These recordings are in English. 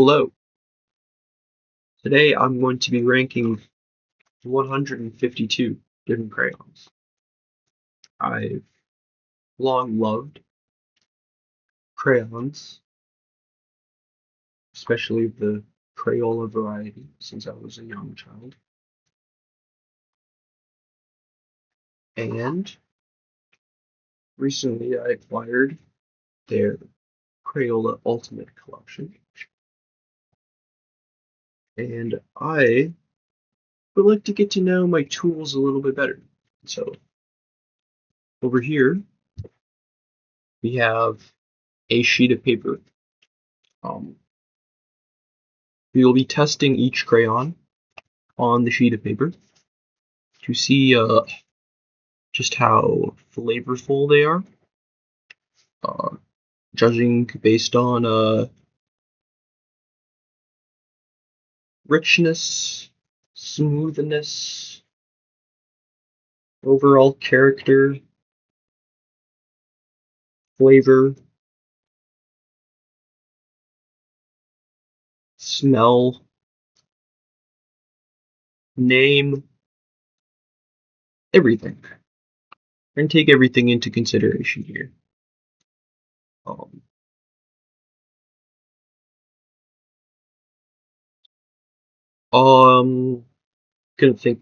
Hello. Today I'm going to be ranking 152 different crayons. I've long loved crayons, especially the Crayola variety, since I was a young child. And recently I acquired their Crayola Ultimate Collection. And I would like to get to know my tools a little bit better. So over here we have a sheet of paper. We will be testing each crayon on the sheet of paper to see just how flavorful they are, uh, judging based on richness, smoothness, overall character, flavor, smell, name, everything. And take everything into consideration here. Um, gonna think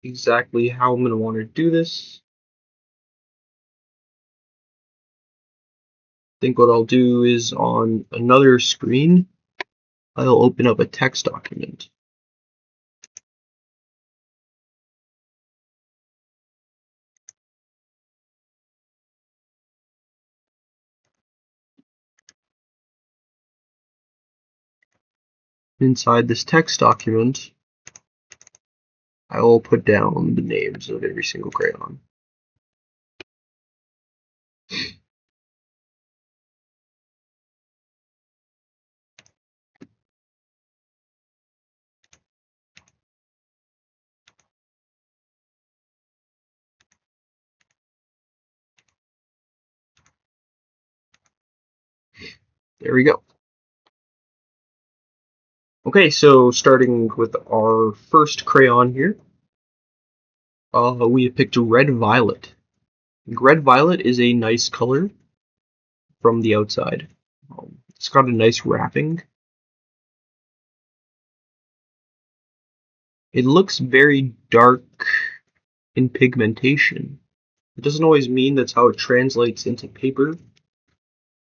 exactly how I'm gonna want to do this. Think what I'll do is on another screen, I'll open up a text document. Inside this text document, I will put down the names of every single crayon. There we go. Okay, so starting with our first crayon here, we have picked Red Violet. Red Violet is a nice color from the outside. It's got a nice wrapping. It looks very dark in pigmentation. It doesn't always mean that's how it translates into paper.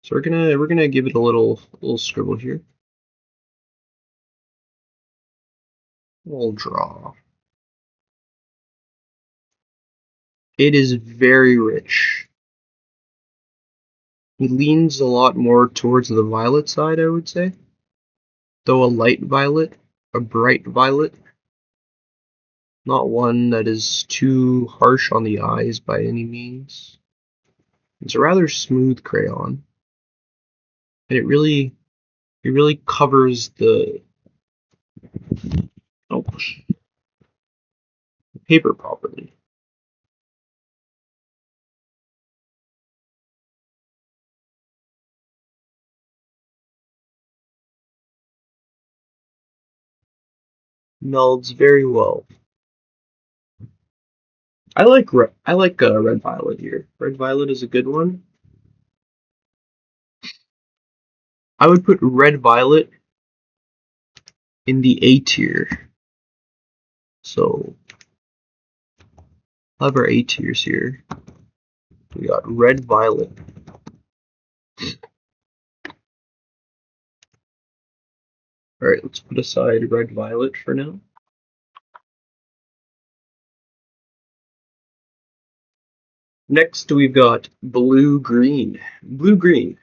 So we're gonna give it a little scribble here. We'll draw. It is very rich. It leans a lot more towards the violet side, I would say. Though a light violet, a bright violet, not one that is too harsh on the eyes by any means. It's a rather smooth crayon, and it really covers the paper properly. Melds very well. I like red violet here. Red violet is a good one. I would put red violet in the A tier. So I'll have our A tiers here. We got red violet. Alright, let's put aside red violet for now. Next we've got blue green. Blue green.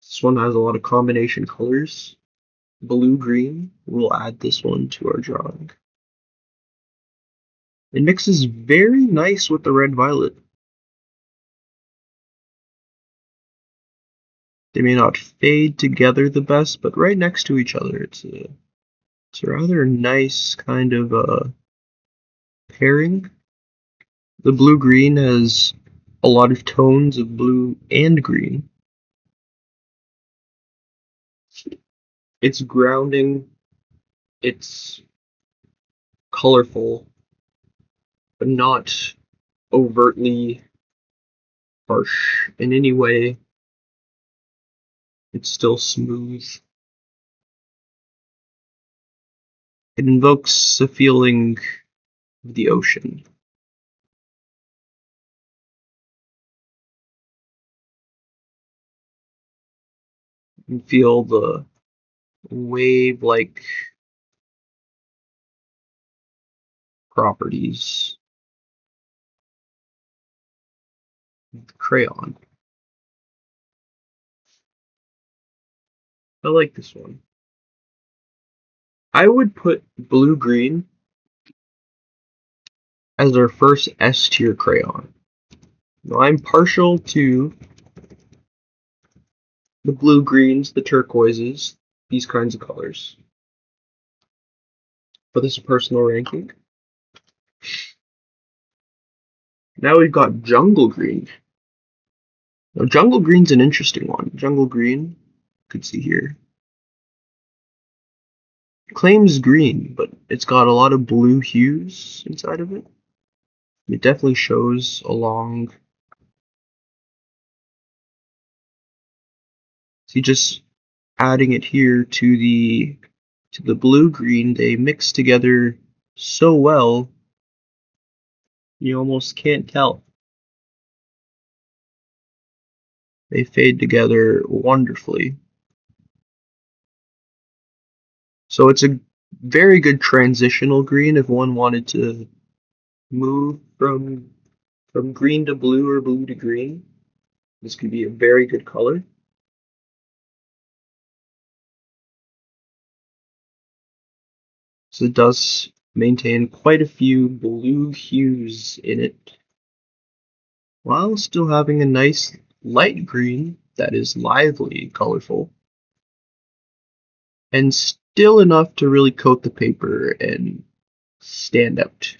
This one has a lot of combination colors. Blue green. We'll add this one to our drawing. It mixes very nice with the red violet. They may not fade together the best, but right next to each other, it's a rather nice kind of pairing. The blue green has a lot of tones of blue and green. It's grounding, it's colorful, but not overtly harsh in any way. It's still smooth. It invokes a feeling of the ocean. You can feel the wave-like properties of the crayon. I like this one. I would put blue-green as our first S tier crayon. Now I'm partial to the blue-greens, the turquoises, these kinds of colors. But this is a personal ranking. Now we've got jungle green. Now jungle green's an interesting one. Jungle green, you could see here, claims green, but it's got a lot of blue hues inside of it. It definitely shows along. See, just adding it here to the blue green, they mix together so well you almost can't tell. They fade together wonderfully. So it's a very good transitional green if one wanted to move from green to blue or blue to green. This could be a very good color. So it does maintain quite a few blue hues in it, while still having a nice light green that is lively, colorful, and still enough to really coat the paper and stand out.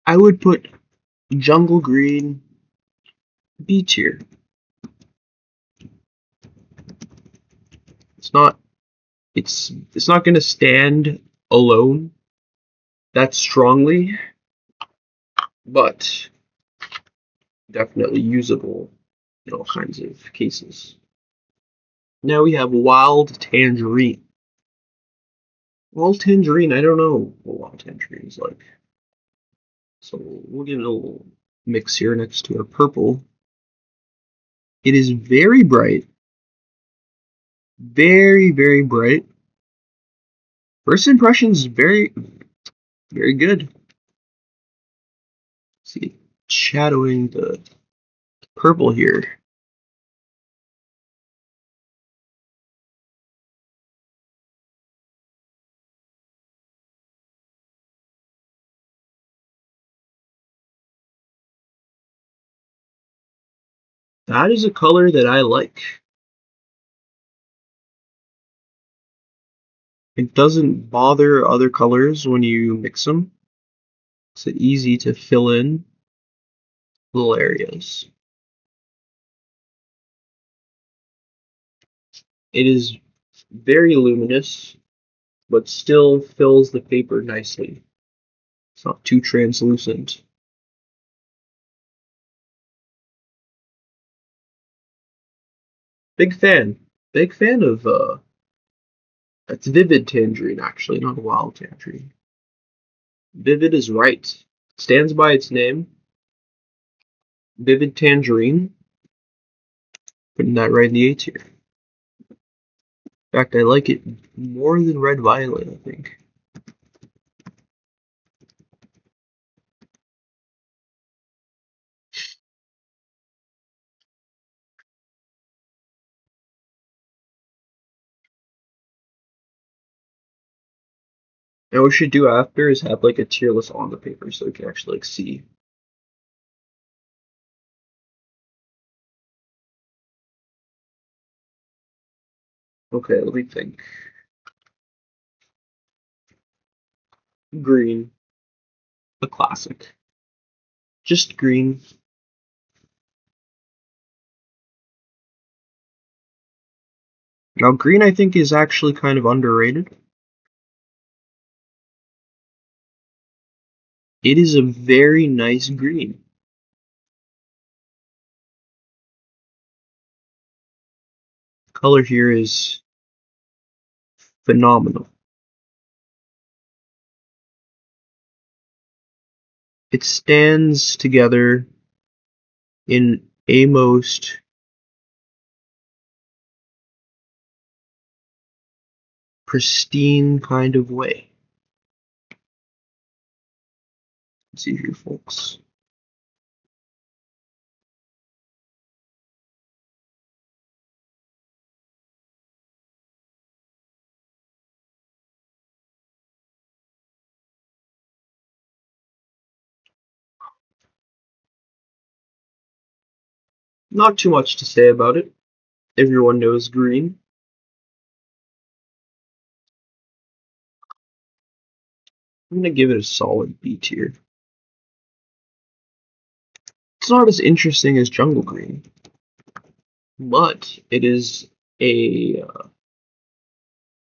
I would put jungle green B tier. It's not it's not going to stand alone that strongly, but definitely usable in all kinds of cases. Now we have wild tangerine. Wild tangerine, I don't know what wild tangerine is like. So we'll give it a little mix here next to our purple. It is very bright. Very, very bright. First impressions, very, very good. See, shadowing the purple here. That is a color that I like. It doesn't bother other colors when you mix them. It's easy to fill in little areas. It is very luminous, but still fills the paper nicely. It's not too translucent. Big fan. Big fan of it's vivid tangerine actually, not wild tangerine. Vivid is right. Stands by its name. Vivid tangerine. Putting that right in the A tier. In fact, I like it more than red violet, I think. And what we should do after is have like a tier list on the paper so we can actually like see. Okay, let me think. Green, a classic. Just green. Now, green I think is actually kind of underrated. It is a very nice green. Color here is phenomenal. It stands together in a most pristine kind of way. Let's see here, folks. Not too much to say about it. Everyone knows green. I'm going to give it a solid B tier. It's not as interesting as jungle green, but it is a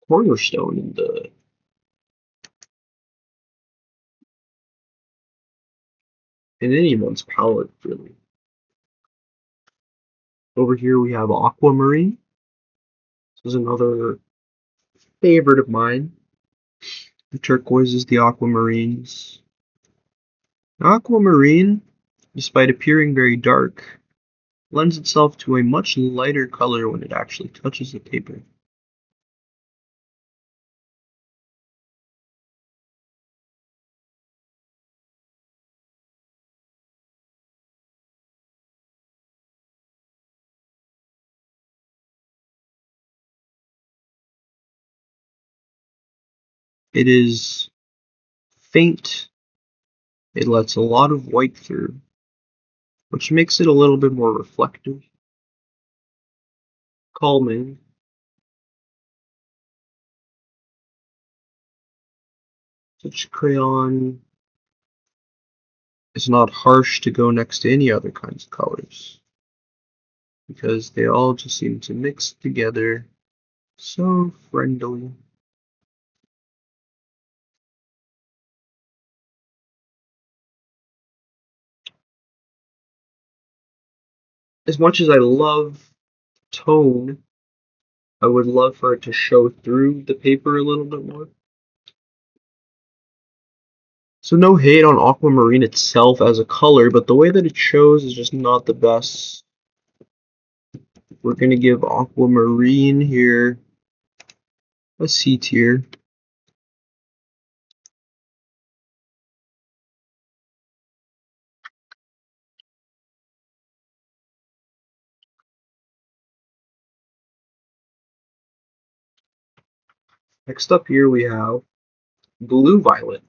cornerstone in anyone's palette, really. Over here we have aquamarine. This is another favorite of mine. The turquoises, the aquamarines. Aquamarine, despite appearing very dark, lends itself to a much lighter color when it actually touches the paper. It is faint. It lets a lot of white through, which makes it a little bit more reflective, calming. Such crayon is not harsh to go next to any other kinds of colors, because they all just seem to mix together so friendly. As much as I love tone, I would love for it to show through the paper a little bit more. So no hate on aquamarine itself as a color, but the way that it shows is just not the best. We're going to give aquamarine here a C tier. Next up here we have blue violet.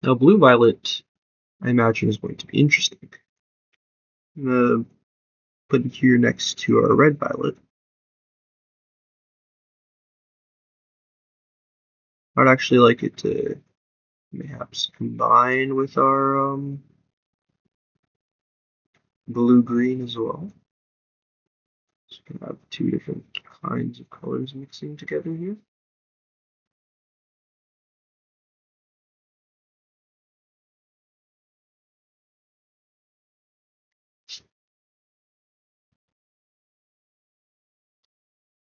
Now blue violet, I imagine, is going to be interesting. I'm going to put it here next to our red violet. I'd actually like it to perhaps combine with our blue-green as well. So we can have two different kinds of colors mixing together here.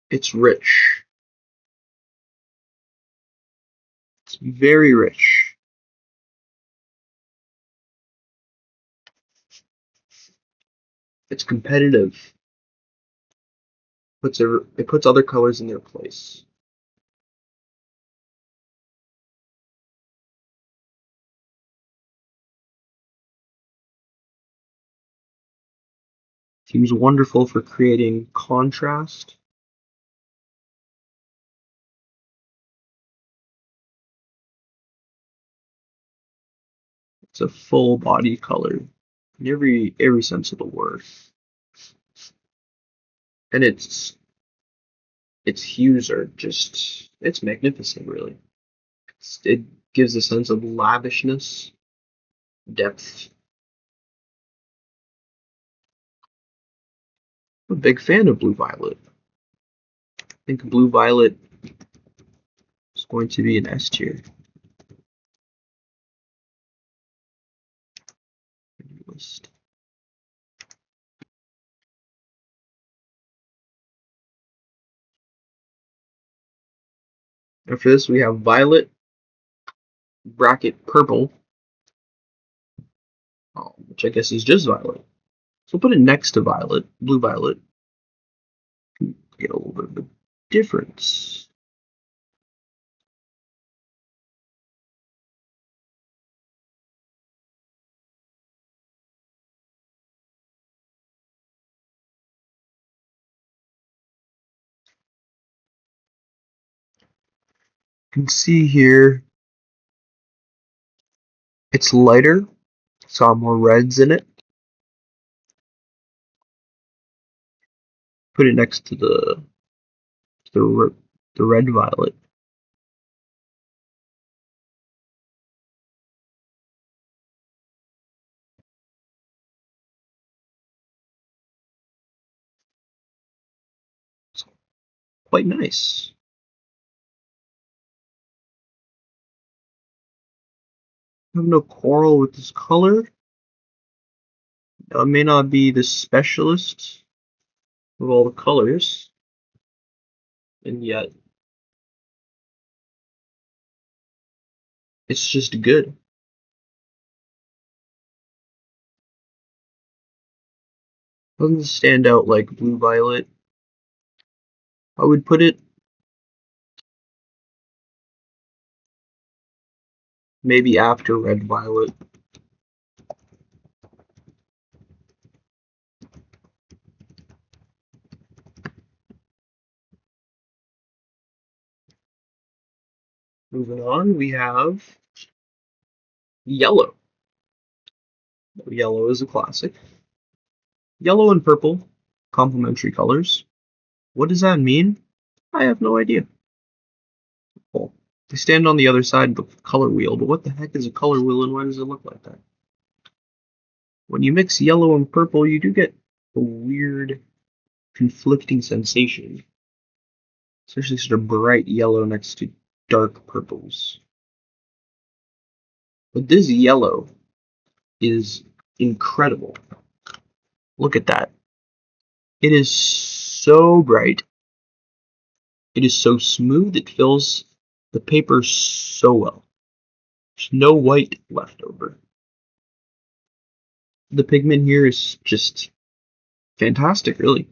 It's rich. It's very rich. It's competitive. It puts other colors in their place. Seems wonderful for creating contrast. It's a full body color in every sense of the word. And its hues are just it's magnificent, really. It gives a sense of lavishness, depth. I'm a big fan of blue violet. think blue violet is going to be an S tier. List. After this, we have violet, bracket purple, which I guess is just violet. So we'll put it next to violet, blue violet. Get a little bit of a difference. You can see here it's lighter, saw more reds in it. Put it next to the red violet. It's quite nice. I have no quarrel with this color. I may not be the specialist of all the colors, and yet it's just good. Doesn't stand out like blue violet. I would put it maybe after red violet. Moving on, we have yellow. Yellow is a classic. Yellow and purple, complementary colors. What does that mean? I have no idea. Well, they stand on the other side of the color wheel, but what the heck is a color wheel and why does it look like that? When you mix yellow and purple, you do get a weird, conflicting sensation. Especially sort of bright yellow next to dark purples. But this yellow is incredible. Look at that. It is so bright. It is so smooth. It fills the paper so well. There's no white left over. The pigment here is just fantastic, really.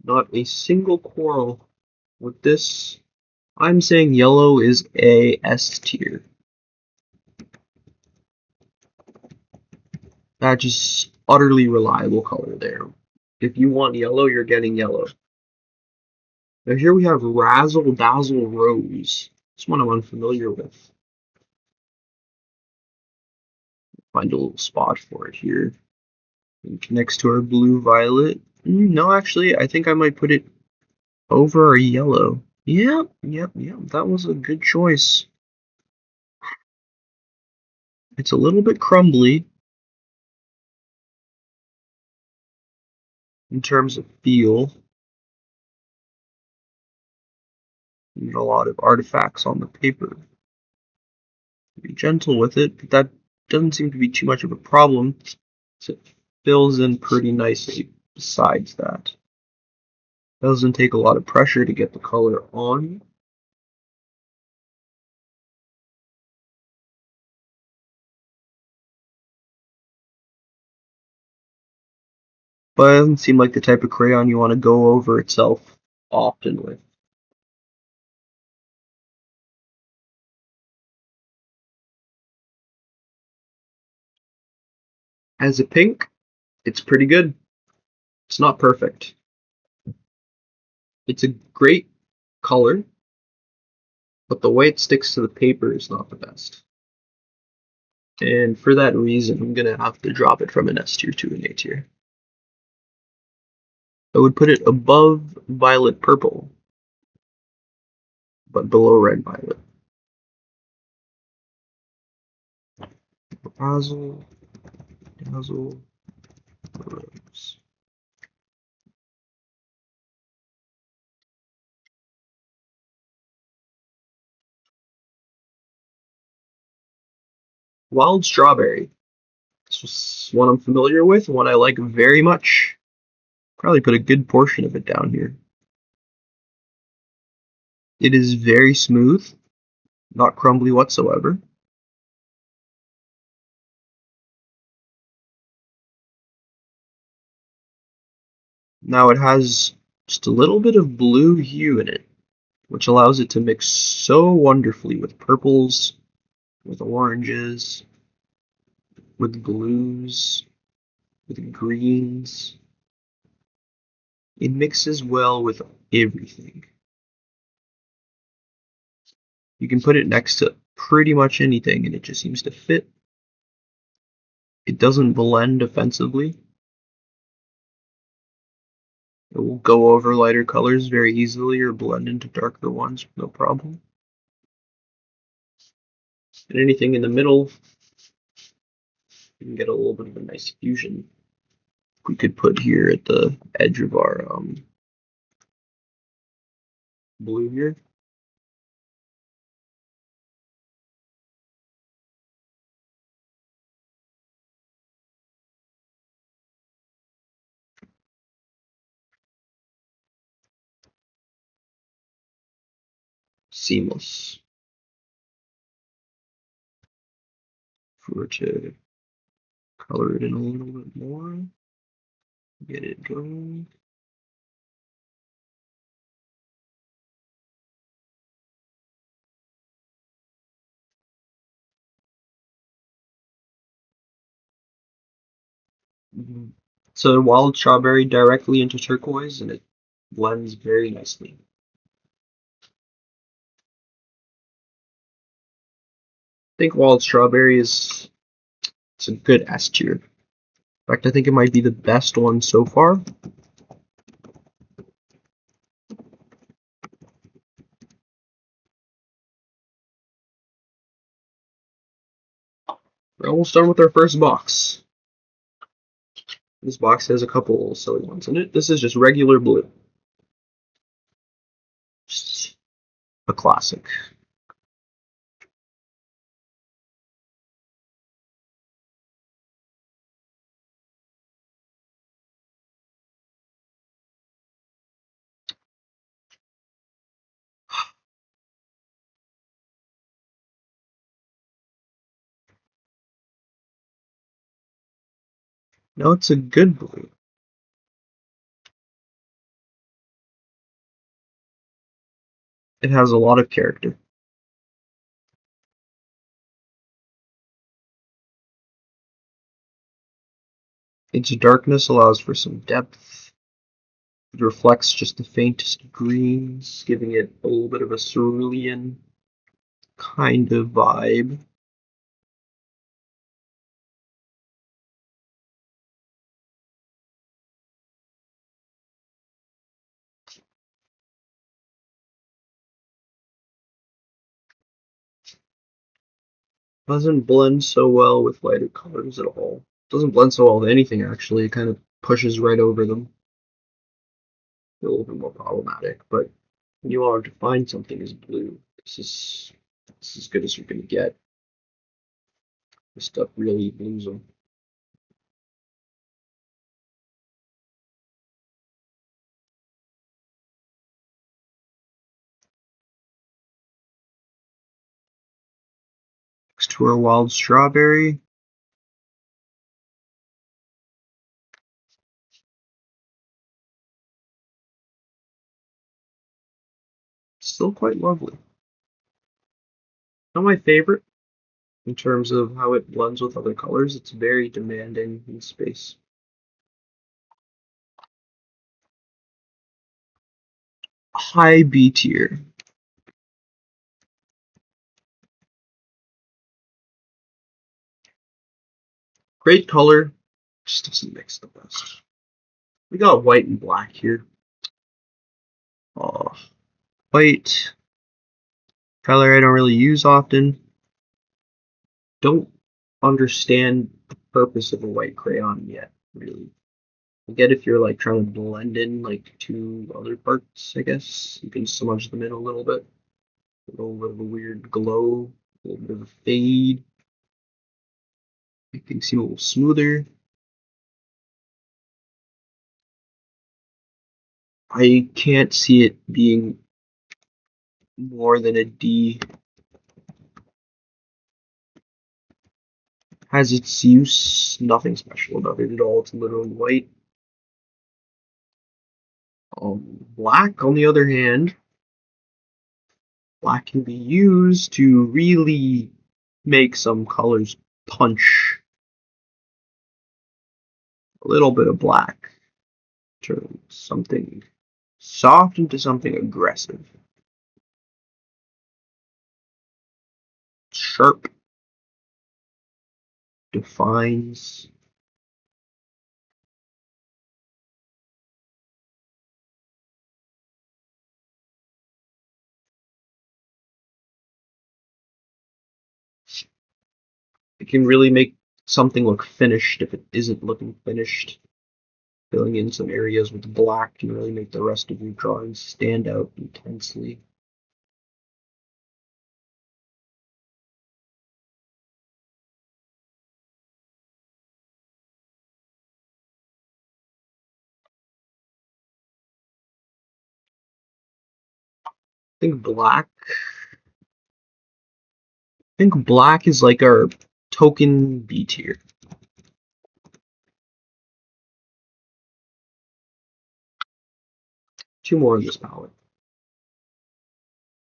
Not a single quarrel with this. I'm saying yellow is a S tier. That's just utterly reliable color there. If you want yellow, you're getting yellow. Now here we have Razzle Dazzle Rose. This one I'm unfamiliar with. Find a little spot for it here. Next to our blue violet. No, actually, I think I might put it over our yellow. Yep. That was a good choice. It's a little bit crumbly in terms of feel. And a lot of artifacts on the paper. Be gentle with it, but that doesn't seem to be too much of a problem. So it fills in pretty nicely besides that. Doesn't take a lot of pressure to get the color on. But it doesn't seem like the type of crayon you want to go over itself often with. As a pink, it's pretty good. It's not perfect. It's a great color, but the way it sticks to the paper is not the best. And for that reason, I'm going to have to drop it from an S tier to an A tier. I would put it above violet purple. but below red violet. Dazzle, dazzle, rose. Wild strawberry. This is one I'm familiar with, one I like very much. Probably put a good portion of it down here. It is very smooth, not crumbly whatsoever. Now it has just a little bit of blue hue in it, which allows it to mix so wonderfully with purples, with oranges, with blues, with greens. It mixes well with everything. You can put it next to pretty much anything and it just seems to fit. It doesn't blend offensively. It will go over lighter colors very easily or blend into darker ones, no problem. And anything in the middle, you can get a little bit of a nice fusion. We could put here at the edge of our blue here. Seamless. If we were to color it in a little bit more, get it going. So wild strawberry directly into turquoise and it blends very nicely. I think wild strawberry is it's a good S tier. In fact, I think it might be the best one so far. We're almost done with our first box. This box has a couple silly ones in it. This is just regular blue. Just a classic. No, it's a good blue. It has a lot of character. Its darkness allows for some depth. It reflects just the faintest greens, giving it a little bit of a cerulean kind of vibe. Doesn't blend so well with lighter colors at all. Doesn't blend so well with anything actually. It kind of pushes right over them. A little bit more problematic, but when you want to find something as blue, this is as good as you're gonna get. This stuff really blues them. Next to our wild strawberry. Still quite lovely. Not my favorite in terms of how it blends with other colors. It's very demanding in space. High B tier. Great color, just doesn't mix the best. We got white and black here. Oh, white Color I don't really use often. Don't understand the purpose of a white crayon yet, really. I get if you're like trying to blend in like two other parts, I guess. You can smudge them in a little bit. A little bit of a weird glow, a little bit of a fade. Make things seem a little smoother. I can't see it being more than a D. Has its use, nothing special about it at all. It's literally white. Black, on the other hand, black can be used to really make some colors punch. A little bit of black turns something soft into something aggressive. Sharp defines. It can really make something look finished if it isn't looking finished. Filling in some areas with black can really make the rest of your drawings stand out intensely. think black. I think black is like our token B tier. Two more in this palette.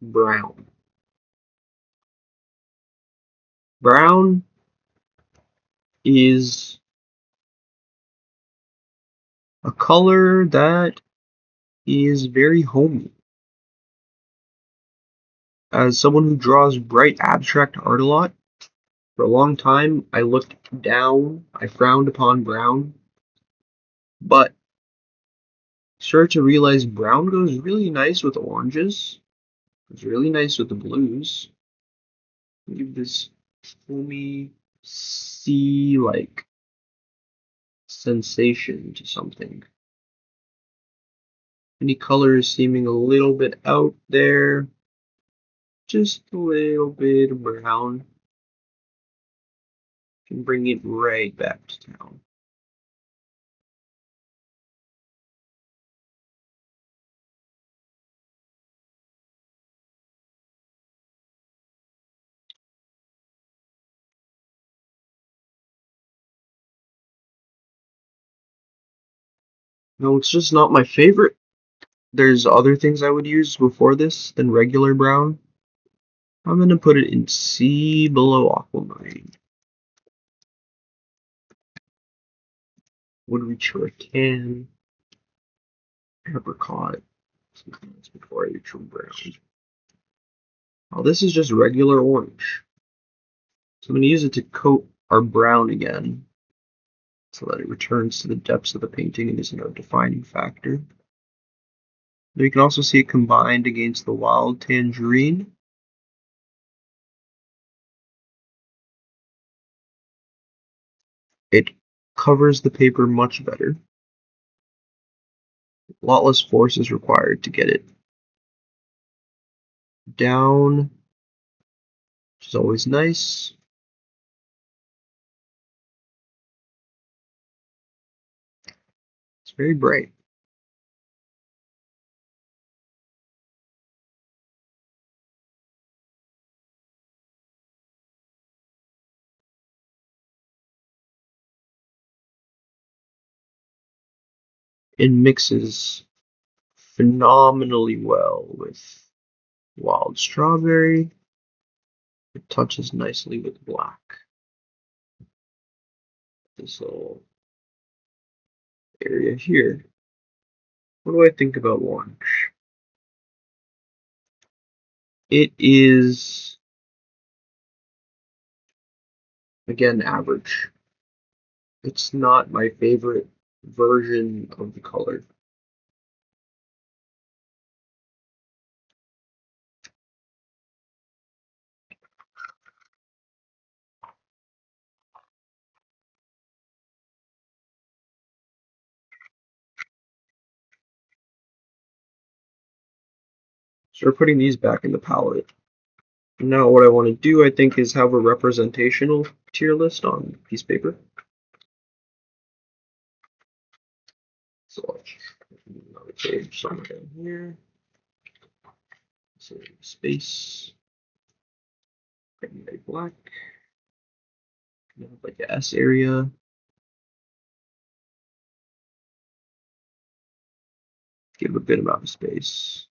Brown. Brown is a color that is very homey. As someone who draws bright abstract art a lot, for a long time I looked down, I frowned upon brown, but started to realize brown goes really nice with oranges. It's really nice with the blues. Give this homey, sea-like sensation to something. Any colors seeming a little bit out there, just a little bit of brown can bring it right back to town. No, it's just not my favorite. There's other things I would use before this than regular brown. I'm gonna put it in C below aquamarine. Would reach for a tan. Apricot. Sometimes before I reach for brown. Oh, this is just regular orange. So I'm going to use it to coat our brown again so that it returns to the depths of the painting and isn't our defining factor. Now you can also see it combined against the wild tangerine. It covers the paper much better. A lot less force is required to get it down, which is always nice. It's very bright. It mixes phenomenally well with wild strawberry. It touches nicely with black. This little area here. What do I think about orange? It is, again, average. It's not my favorite version of the color. So we're putting these back in the palette. Now what I want to do, I think, is have a representational tier list on piece of paper. So I'll another page somewhere down here. So space, black. Like a S area. Give a bit amount of space.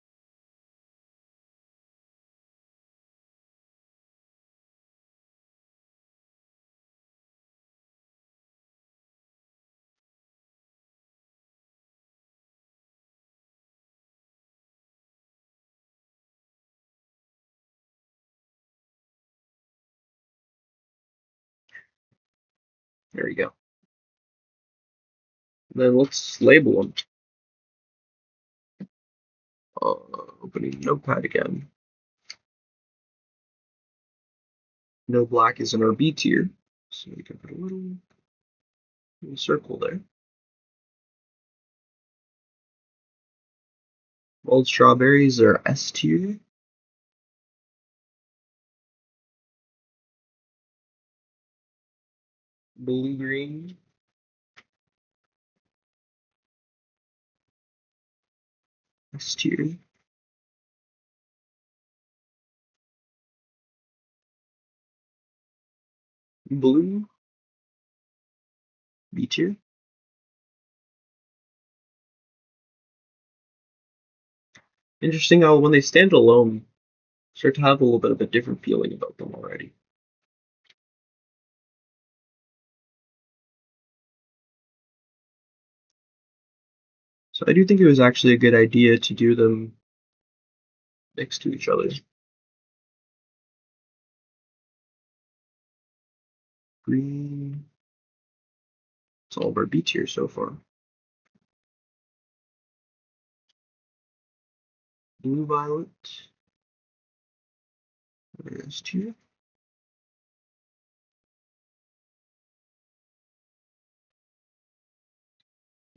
There you go. Then let's label them. Opening Notepad again. No black is in our B tier, so we can put a little circle there. Old strawberries are S tier. Blue green. S tier. Blue. B tier. Interesting how when they stand alone, start to have a little bit of a different feeling about them already. So I do think it was actually a good idea to do them next to each other. Green. It's all of our B tier so far. Blue violet. S tier.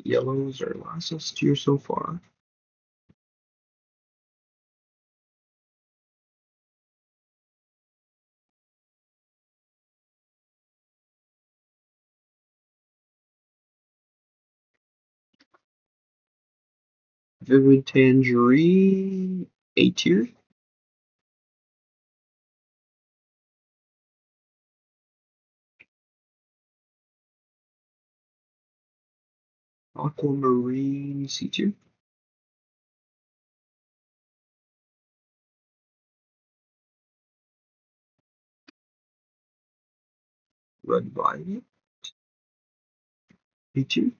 Yellows are last S tier so far. Vivid tangerine, A tier. Aquamarine, C tier. Red violet, A tier.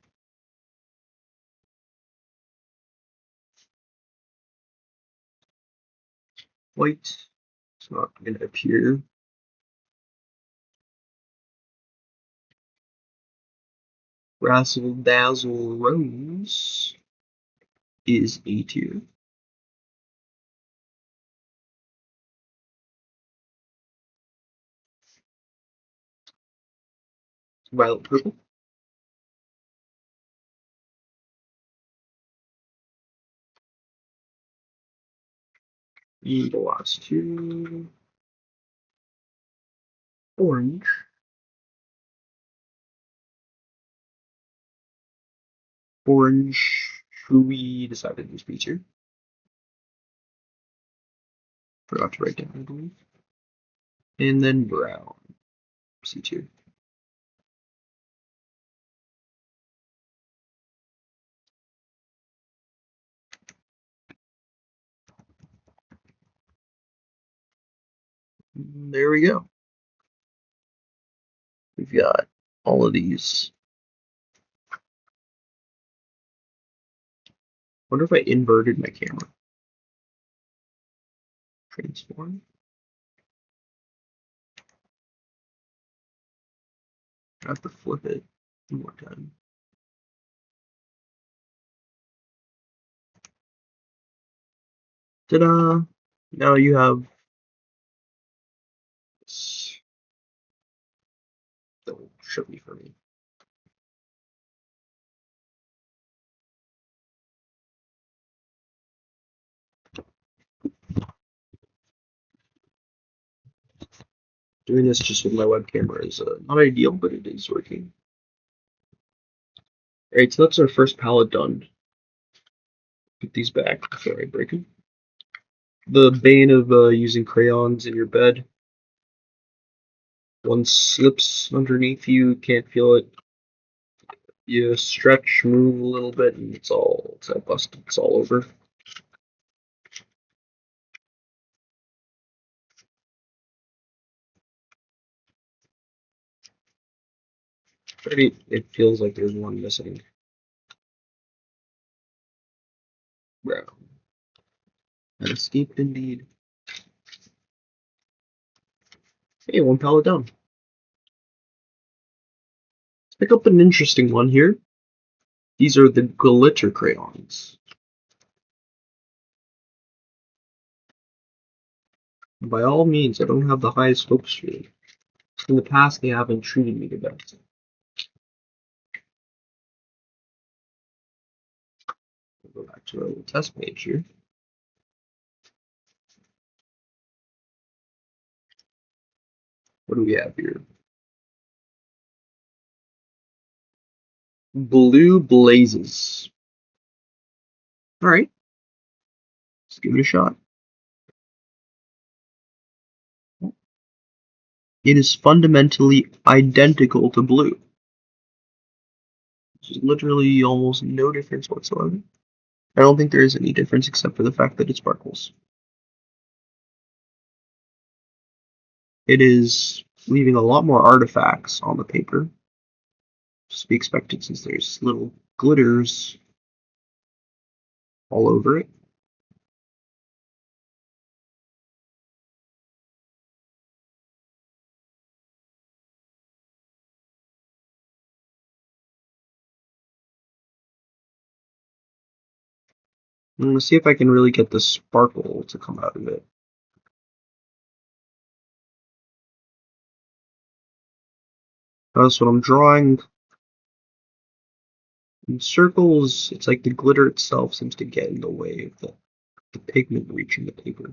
White, it's not going to appear. Razzle Dazzle Rose is A tier. Violet Purple. The last two. Orange. Orange, who we decided was B tier. Forgot to write down, I believe. And then brown, C tier. There we go. We've got all of these. Wonder if I inverted my camera. Transform. I have to flip it one more time. Ta-da! Now you have this. That will show me for me. Doing this just with my web camera is not ideal, but it is working. Alright, so that's our first palette done. Put these back before I break them. The bane of using crayons in your bed. One slips underneath you, can't feel it. You stretch, move a little bit, and it's all busted. It's all over. It feels like there's one missing. Brown. An escape indeed. Hey, one palette down. Let's pick up an interesting one here. These are the glitter crayons. By all means, I don't have the highest hopes for them. In the past, they haven't treated me the best. We'll go back to our little test page here. What do we have here? Blue Blazes. Alright, let's give it a shot. It is fundamentally identical to blue. There's literally almost no difference whatsoever. I don't think there is any difference except for the fact that it sparkles. It is leaving a lot more artifacts on the paper. Just to be expected since there's little glitters all over it. I'm going to see if I can really get the sparkle to come out of it. That's what I'm drawing. In circles, it's like the glitter itself seems to get in the way of the pigment reaching the paper.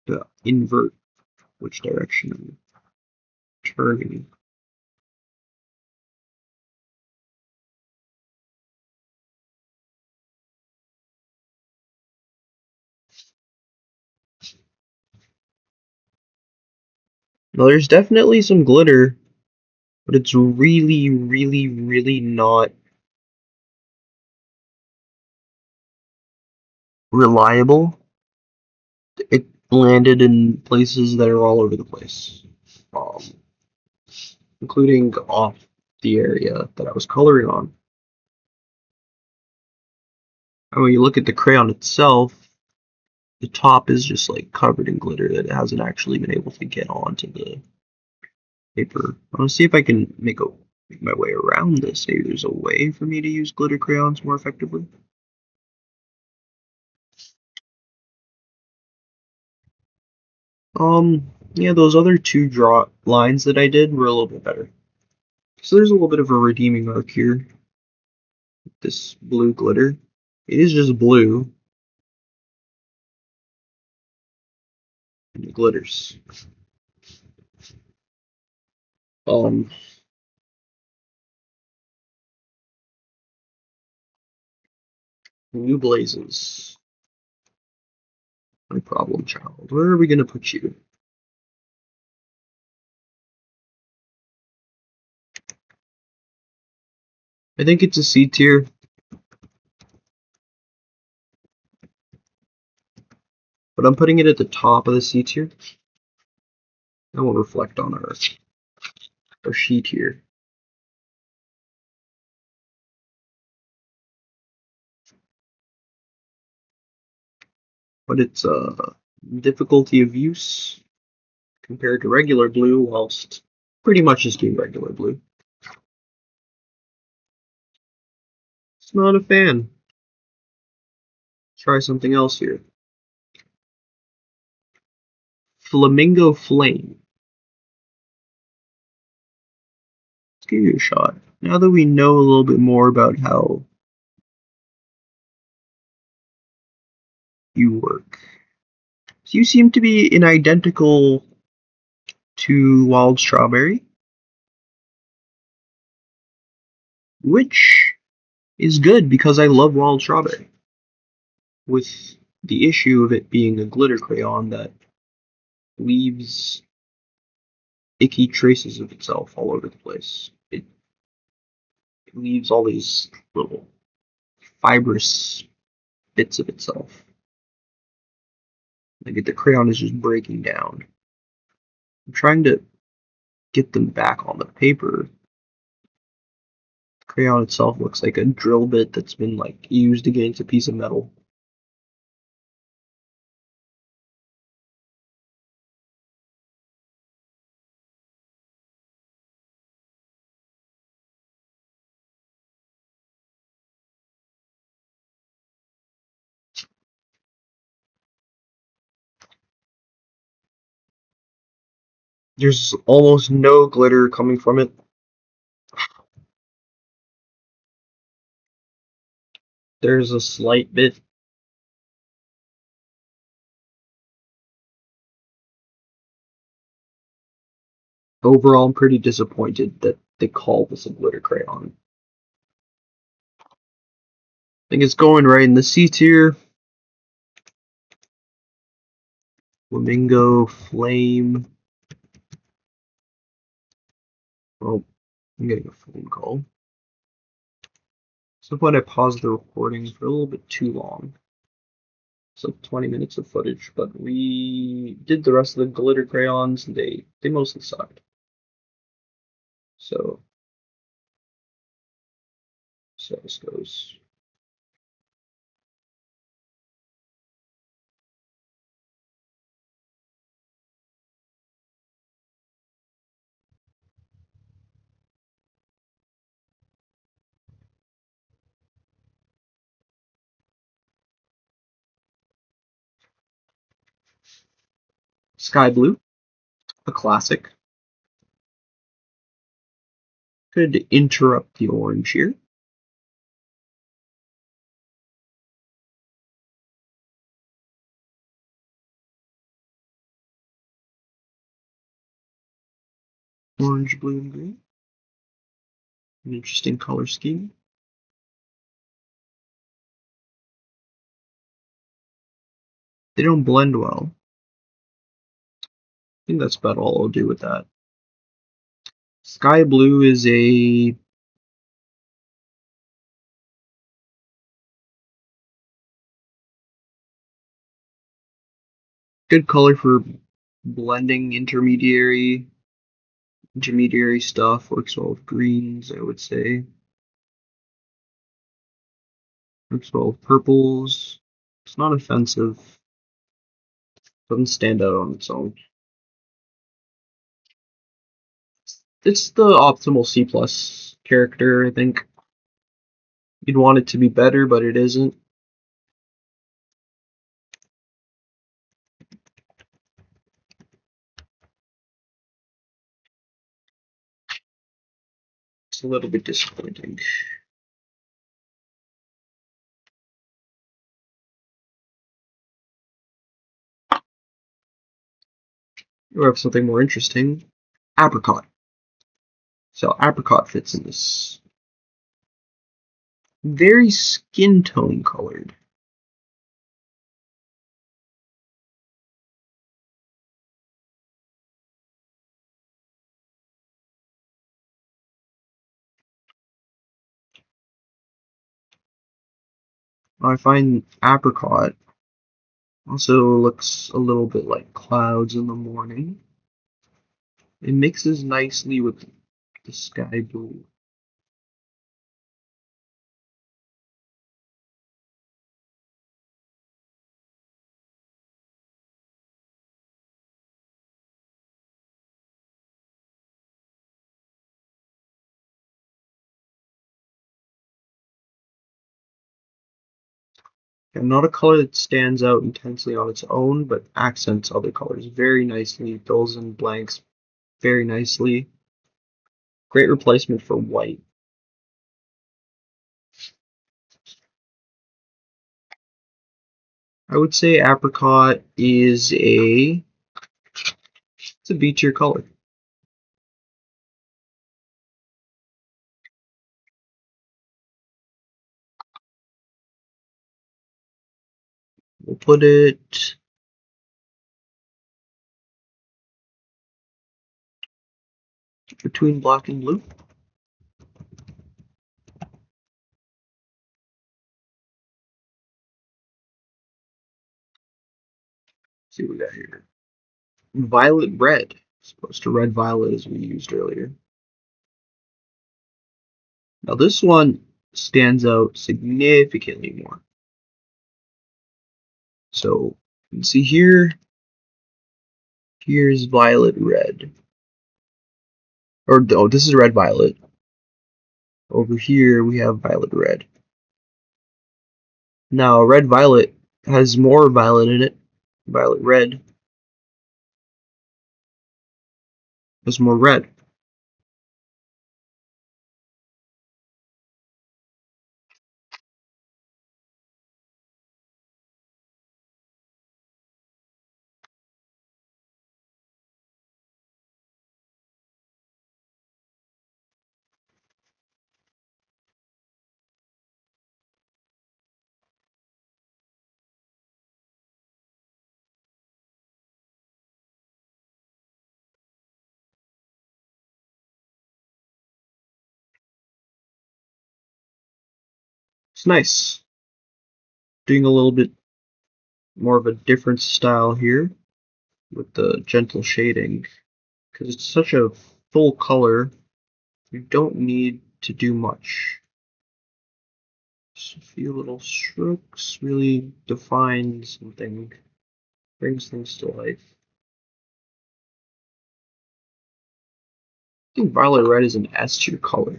To invert which direction I'm turning. Now there's definitely some glitter, but it's really, really, really not reliable. It landed in places that are all over the place, um, including off the area that I was coloring on. And when you look at the crayon itself, the top is just like covered in glitter that it hasn't actually been able to get onto the paper. I want to see if I can make my way around this. Maybe there's a way for me to use glitter crayons more effectively. Yeah, those other two draw lines that I did were a little bit better. So there's a little bit of a redeeming arc here. This blue glitter. It is just blue. And it glitters. Blue blazes. My problem child. Where are we gonna put you? I think it's a C tier. But I'm putting it at the top of the C tier. That will reflect on our sheet here. But it's difficulty of use compared to regular blue, whilst pretty much just being regular blue. It's not a fan. Try something else here. Flamingo Flame. Let's give you a shot. Now that we know a little bit more about how you work. So you seem to be an identical to Wild Strawberry, which is good because I love Wild Strawberry, with the issue of it being a glitter crayon that leaves icky traces of itself all over the place. It leaves all these little fibrous bits of itself. Like the crayon is just breaking down. I'm trying to get them back on the paper. The crayon itself looks like a drill bit that's been like used against a piece of metal. There's almost no glitter coming from it. There's a slight bit. Overall, I'm pretty disappointed that they call this a glitter crayon. I think it's going right in the C tier. Flamingo, Flame. Oh, I'm getting a phone call. So when I paused the recording for a little bit too long. So 20 minutes of footage, but we did the rest of the glitter crayons. They mostly sucked. So this goes. Sky Blue, a classic. Could interrupt the orange here. Orange, blue, and green. An interesting color scheme. They don't blend well. I think that's about all I'll do with that. Sky Blue is a good color for blending intermediary stuff. Works well with greens, I would say. Works well with purples. It's not offensive. Doesn't stand out on its own. It's the optimal C plus character, I think. You'd want it to be better, but it isn't. It's a little bit disappointing. We have something more interesting. Apricot. So apricot fits in this. Very skin tone colored. I find apricot also looks a little bit like clouds in the morning. It mixes nicely with the sky blue. And not a color that stands out intensely on its own, but accents other colors very nicely, fills in blanks very nicely. Great replacement for white. I would say apricot is it's a B tier color. We'll put it between black and blue. See what we got here. Violet red, as opposed to red violet as we used earlier. Now this one stands out significantly more. So you can see here, here's violet red. Or oh, this is red violet. Over here we have violet red. Now red violet has more violet in it. Violet red has more red. It's nice. Doing a little bit more of a different style here with the gentle shading. Because it's such a full color, you don't need to do much. Just a few little strokes really define something, brings things to life. I think violet red is an S tier color.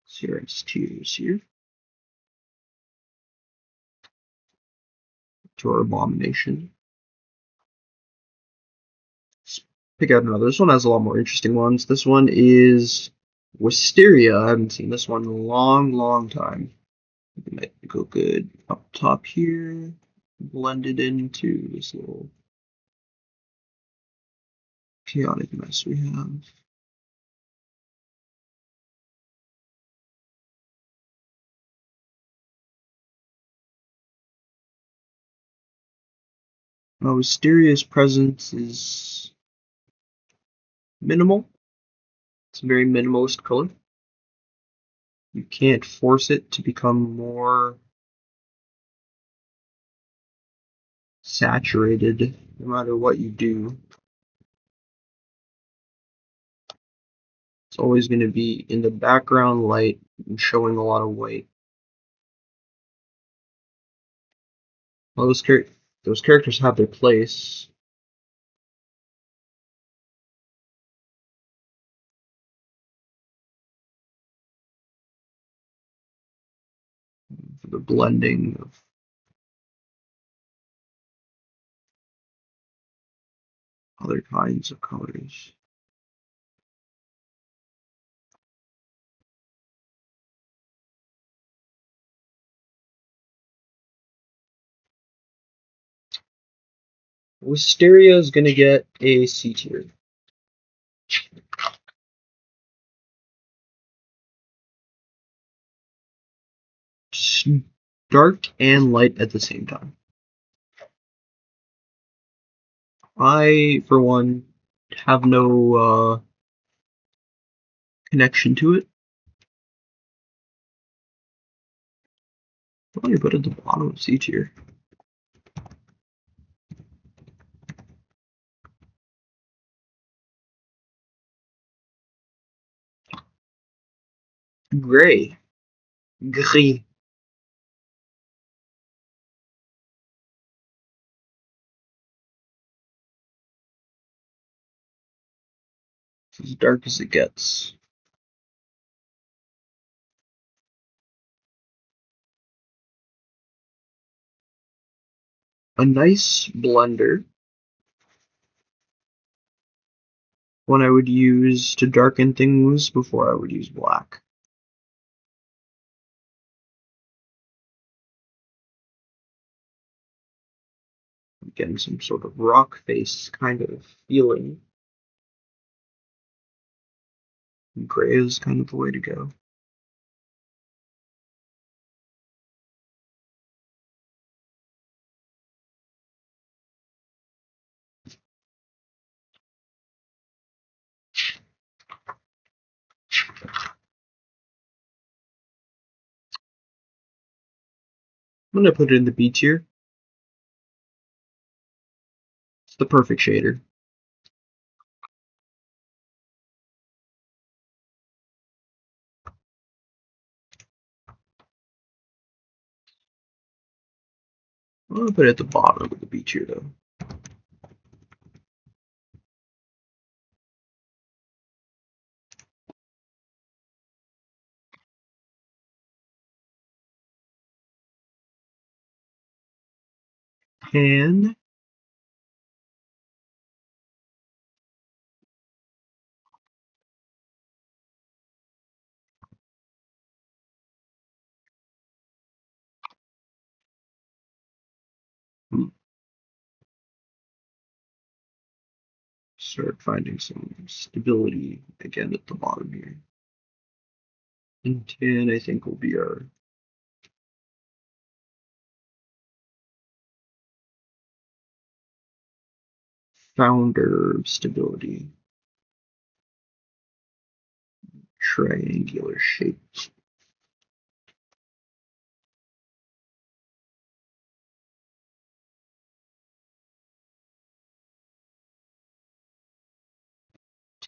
See our S tiers here. To our abomination. Let's pick out another. This one has a lot more interesting ones. This one is Wisteria. I haven't seen this one in a long, long time. It might go good up top here. Blend it into this little chaotic mess we have. Now, Wisteria's presence is minimal. It's a very minimalist color. You can't force it to become more saturated no matter what you do. It's always going to be in the background light and showing a lot of white. Well, those characters have their place. For the blending of other kinds of colors. Wisteria is going to get a C tier. Dark and light at the same time. I, for one, have no connection to it. What do you put at the bottom of C tier? Gray. Gris. as dark as it gets. A nice blender, one I would use to darken things before I would use black. I'm getting some sort of rock face kind of feeling. Gray is kind of the way to go. I'm going to put it in the B tier. It's the perfect shader. I'm going to put it at the bottom of the B tier though. And start finding some stability again at the bottom here. And 10, I think, will be our founder of stability. Triangular shape.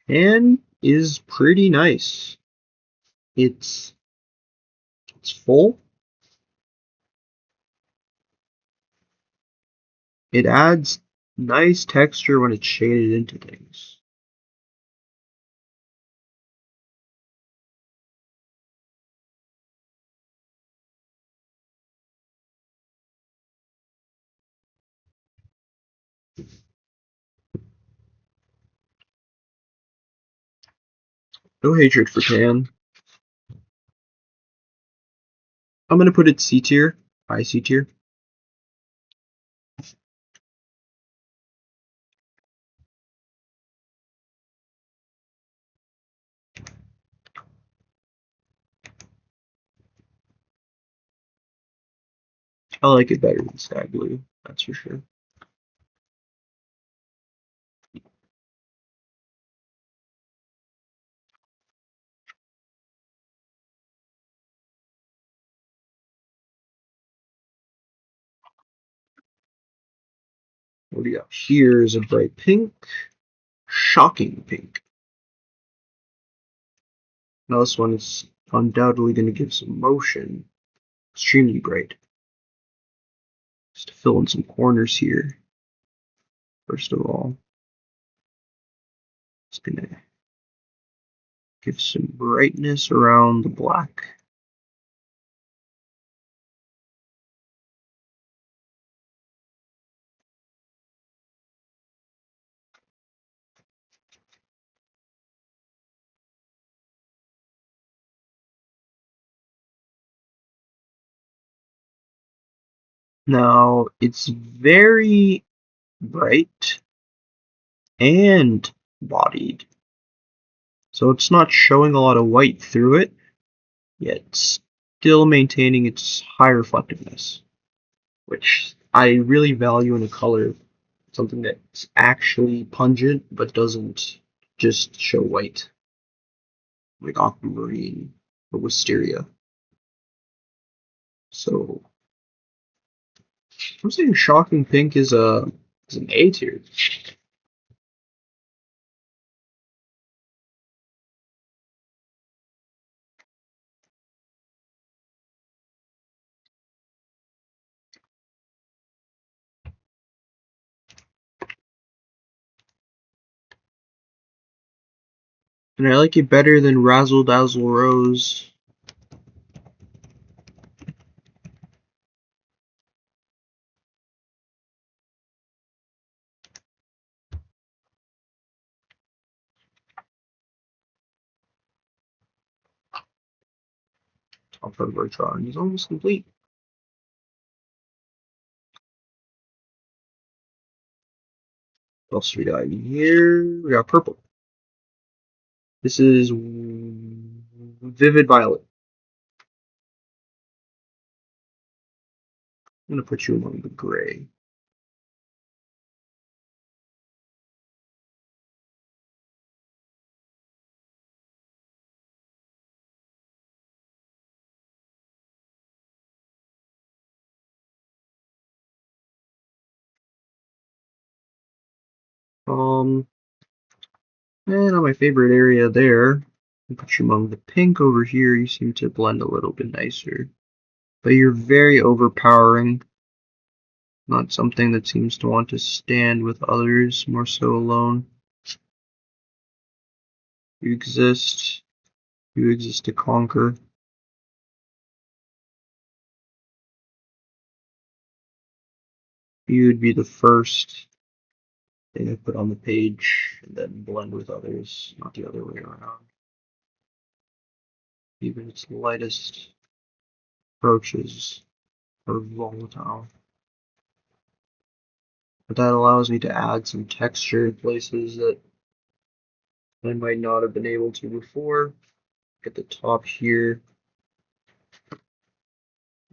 Tan is pretty nice. It's full. It adds nice texture when it's shaded into things. No hatred for tan. I'm gonna put it C tier, high C tier. I like it better than sky blue, that's for sure. What do you got here is a bright pink, shocking pink. Now this one is undoubtedly going to give some motion. Extremely bright. Just to fill in some corners here. First of all, it's going to give some brightness around the black. Now, it's very bright and bodied. So it's not showing a lot of white through it, yet still maintaining its high reflectiveness, which I really value in a color, something that's actually pungent but doesn't just show white, like aquamarine or wisteria. So I'm saying shocking pink is an A tier. And I like it better than Razzle Dazzle Rose. Top part of our drawing is almost complete. What else we got in here? We got purple. This is Vivid Violet. I'm gonna put you among the gray. And on my favorite area there, I'll put you among the pink over here. You seem to blend a little bit nicer. But you're very overpowering. Not something that seems to want to stand with others, more so alone. You exist. You exist to conquer. You would be the first thing I put on the page and then blend with others, not the other way around. Even its lightest approaches are volatile. But that allows me to add some texture in places that I might not have been able to before. At the top here,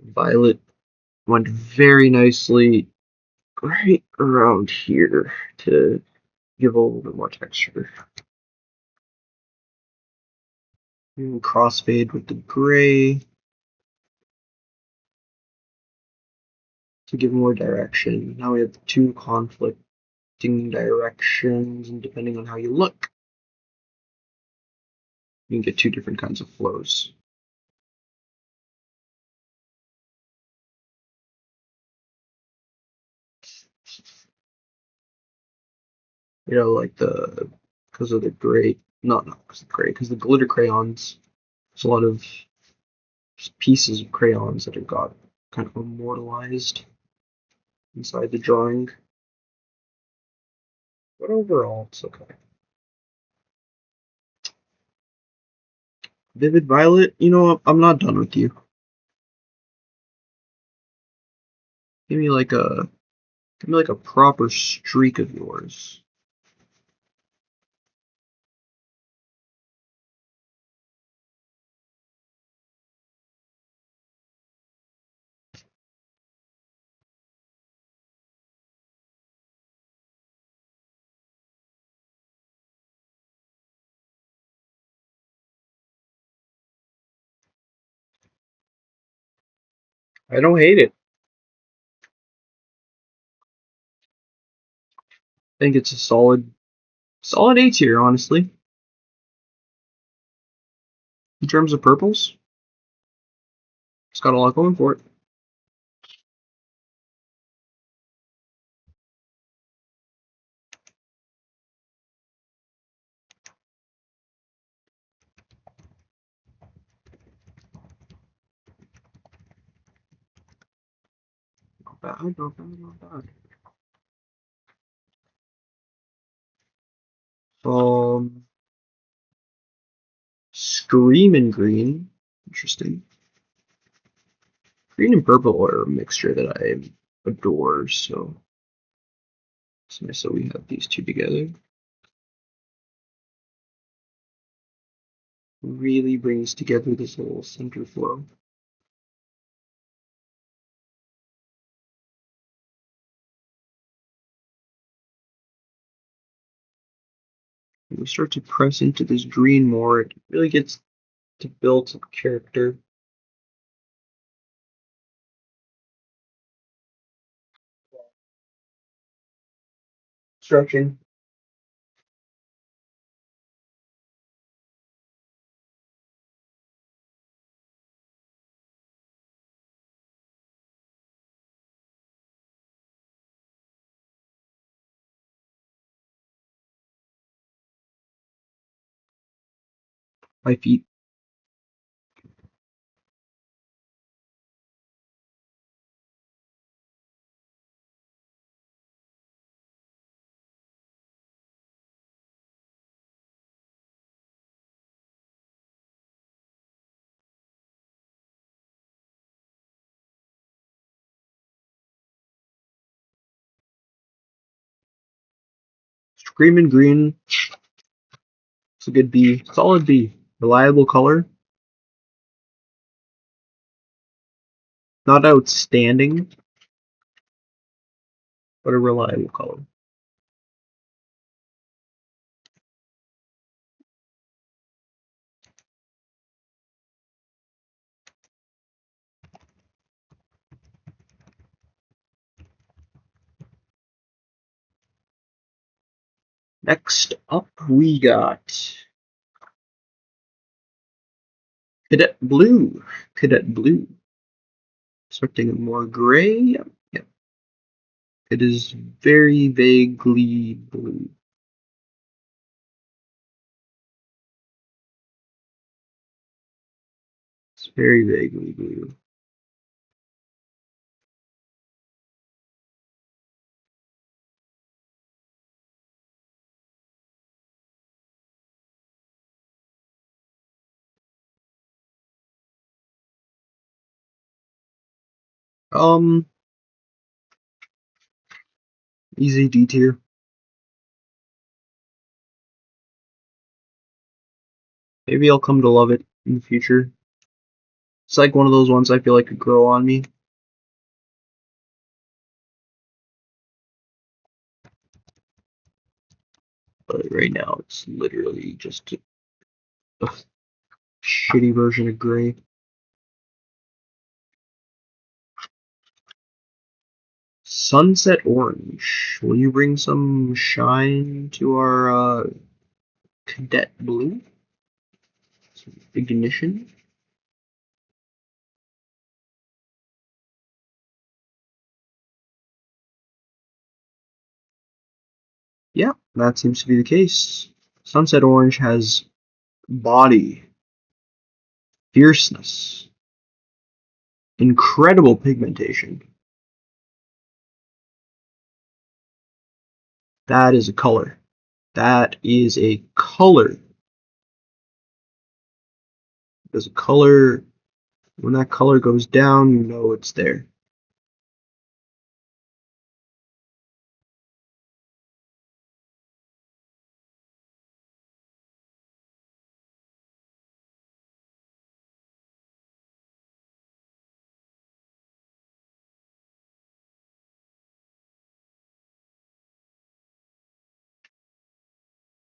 violet went very nicely right around here to give a little bit more texture. And crossfade with the gray to give more direction. Now we have two conflicting directions, and depending on how you look, you can get two different kinds of flows. You know, like because of the gray, not because of the gray, because the glitter crayons. There's a lot of pieces of crayons that have got kind of immortalized inside the drawing. But overall, it's okay. Vivid Violet, you know what? I'm not done with you. Give me like a give me like a proper streak of yours. I don't hate it. I think it's a solid A tier, honestly. In terms of purples, it's got a lot going for it. Not bad, not bad, not bad. Um, Screaming Green, interesting. Green and purple are a mixture that I adore, so it's nice that we have these two together. Really brings together this little center flow. When we start to press into this green more, it really gets to build some character. Stretching. My feet. Screaming green. It's a good B. Solid B. Reliable color. Not outstanding, but a reliable color. Next up, we got Cadet Blue. Cadet Blue. Something more gray. Yep. It is very vaguely blue. It's very vaguely blue. Easy D tier. Maybe I'll come to love it in the future. It's like one of those ones I feel like could grow on me. But right now it's literally just a shitty version of gray. Sunset Orange. Will you bring some shine to our Cadet Blue? Some ignition. Yeah, that seems to be the case. Sunset Orange has body, fierceness, incredible pigmentation. That is a color. That is a color. There's a color. When that color goes down, you know it's there.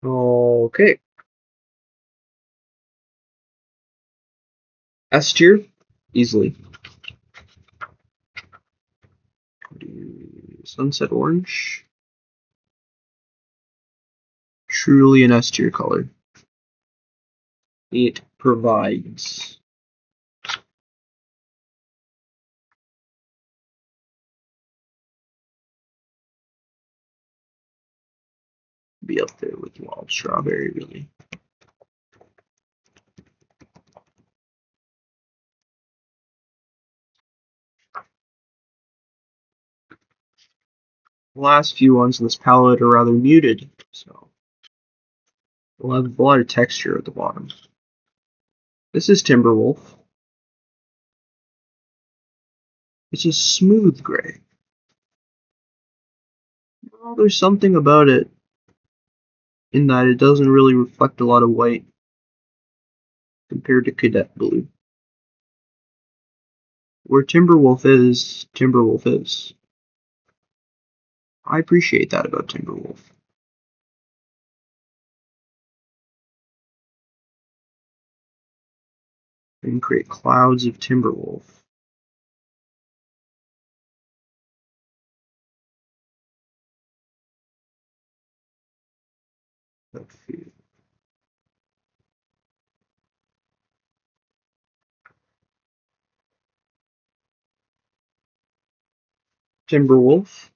Okay. S tier, easily. Sunset Orange. Truly an S tier color. It provides. Be up there with Wild Strawberry, really. The last few ones in this palette are rather muted, so we'll have a lot of texture at the bottom. This is Timberwolf. It's a smooth gray. Well, there's something about it in that it doesn't really reflect a lot of white compared to Cadet Blue. Where Timberwolf is, Timberwolf is. I appreciate that about Timberwolf. And create clouds of Timberwolf. Timberwolf,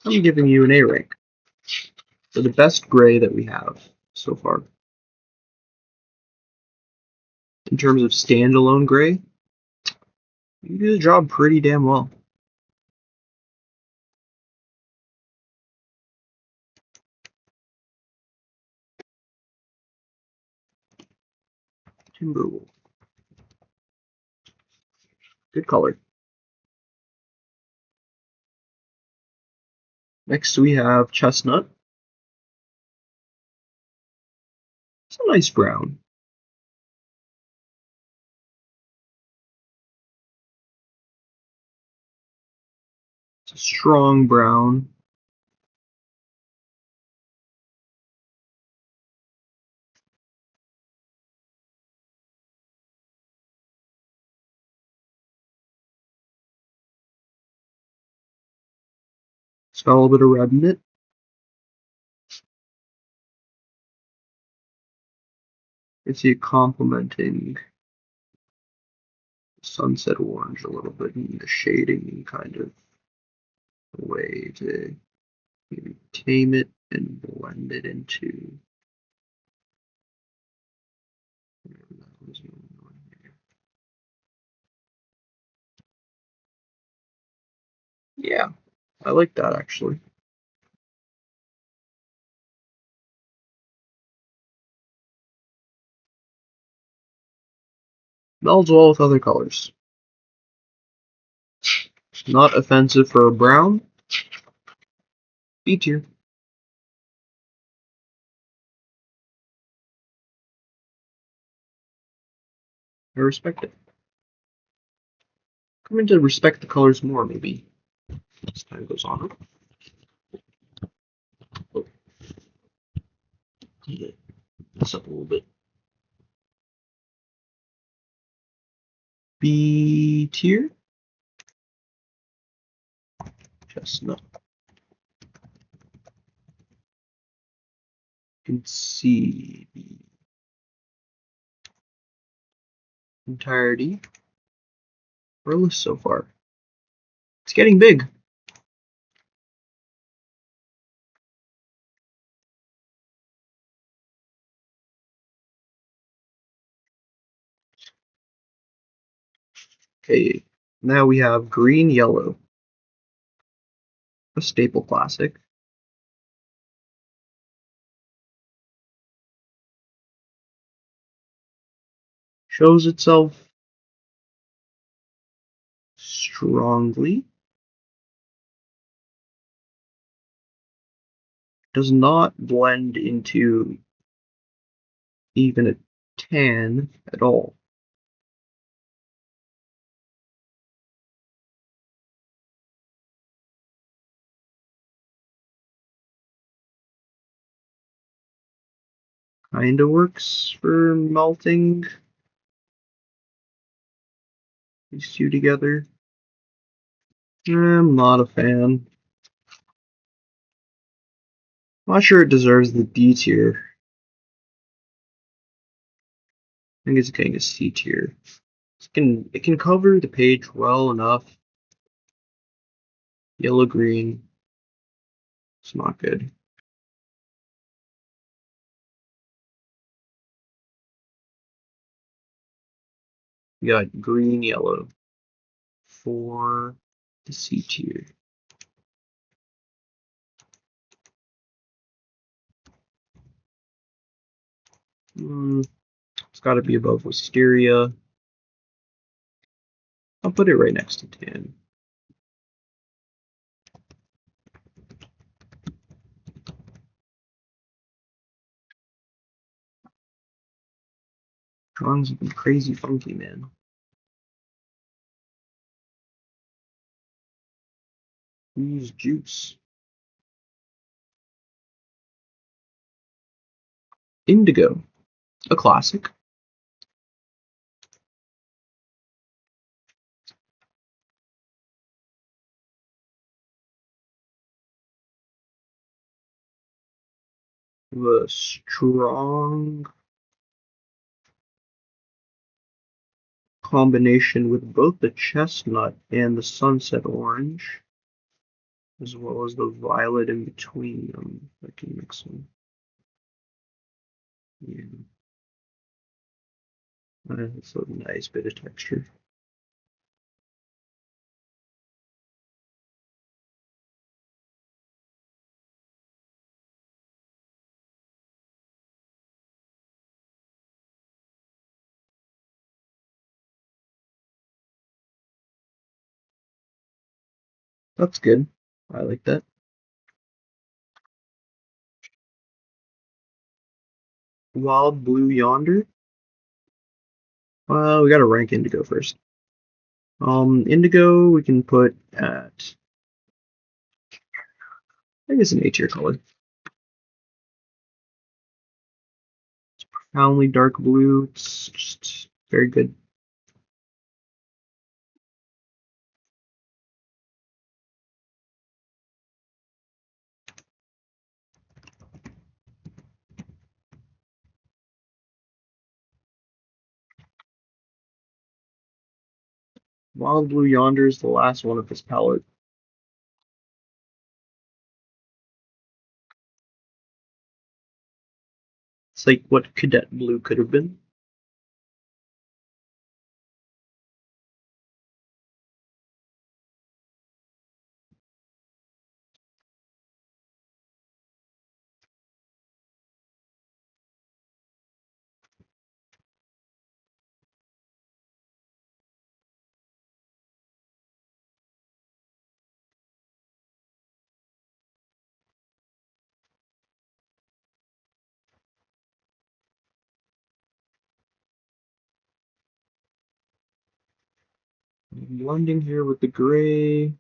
I'm giving you an A rank for the best gray that we have so far. in terms of standalone gray, you do the job pretty damn well. Timberwolf. Good color. Next we have chestnut. It's a nice brown. It's a strong brown. It's got a little bit of red in it. You see it complementing sunset orange a little bit in the shading kind of way to maybe tame it and blend it into whatever that was going on here. Yeah, I like that actually. Melds well with other colors. Not offensive for a brown. B tier. I respect it. Coming to respect the colors more, maybe, as time goes on. Oh, clean this up a little bit. B tier. Chestnut. You can see the entirety of our list so far. It's getting big. Okay, now we have green yellow, a staple classic. Shows itself strongly. Does not blend into even a tan at all. Kinda works for melting these two together. I'm not a fan. Not sure it deserves the D tier. I think it's getting a C tier. It can cover the page well enough. Yellow green. It's not good. We got green yellow for the C tier. It's got to be above wisteria. I'll put it right next to tan. Drawings have been crazy funky, man. Use juice. Indigo, a classic. The strong combination with both the chestnut and the sunset orange, as well as the violet in between them. I can mix them. Yeah. It's a nice bit of texture. That's good. I like that. Wild Blue Yonder. We gotta rank Indigo first. Indigo we can put at, I guess, an A tier color. Profoundly dark blue. It's just very good. Wild Blue Yonder is the last one of this palette. It's like what Cadet Blue could have been. Blending here with the gray.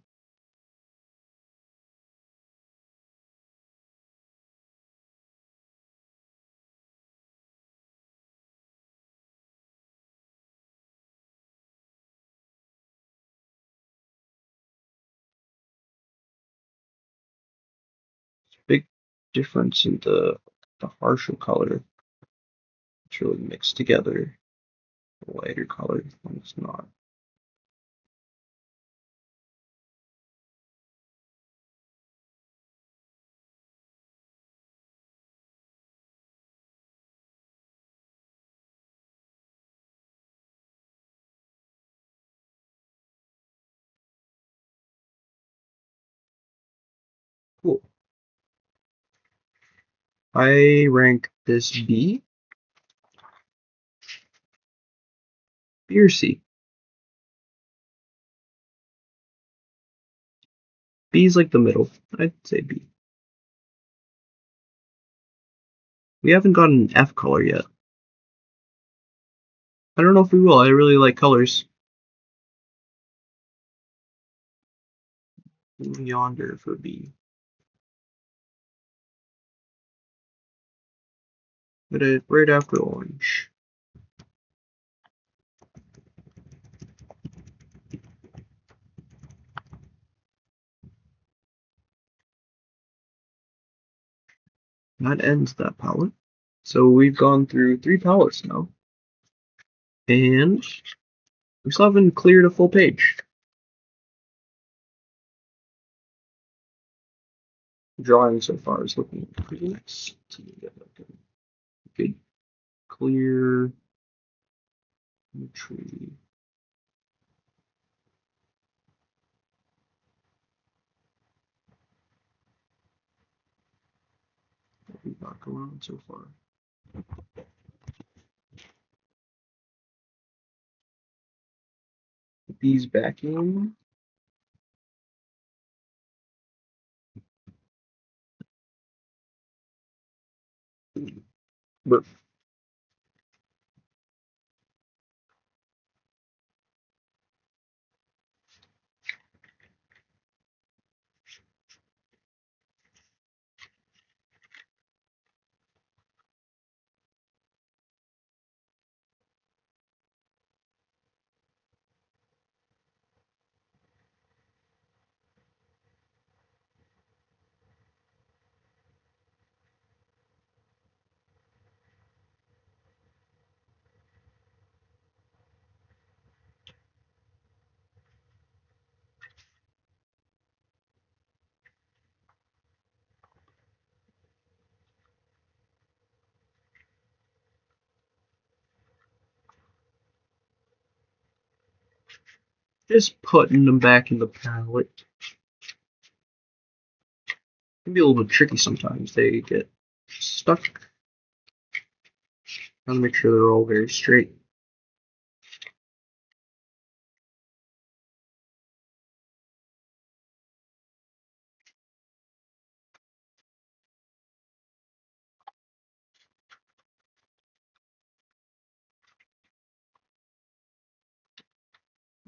Big difference in the harsher color. It's really mixed together. The lighter color when it's not. Cool. I rank this B. B or C. B is like the middle. I'd say B. We haven't got an F color yet. I don't know if we will. I really like colors. Yonder for B. Put it right after orange. That ends that palette. So we've gone through 3 palettes now. And we still haven't cleared a full page. Drawing so far is looking pretty nice. So we get like a good clear tree. What we've got going on so far. Put these back in. But Just putting them back in the palette. Can be a little bit tricky sometimes. They get stuck. Gotta make sure they're all very straight.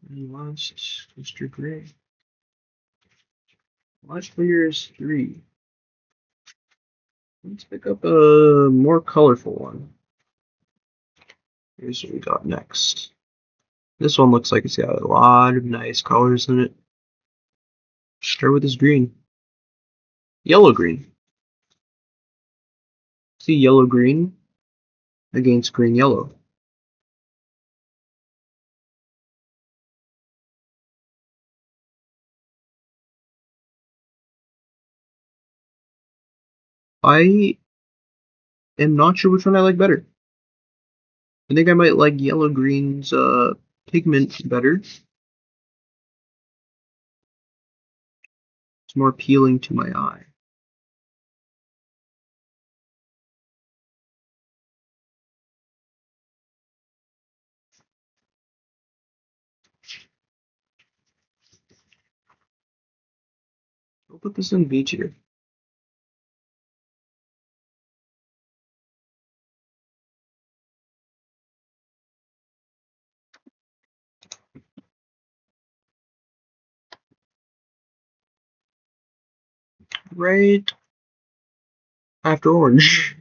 And last, Mr. Gray. Last layer is 3. Let's pick up a more colorful one. Here's what we got next. This one looks like it's got a lot of nice colors in it. Start with this green. Yellow-green. See yellow-green against green-yellow. I am not sure which one I like better. I think I might like yellow-green's pigment better. It's more appealing to my eye. I'll put this in B tier. Right after orange.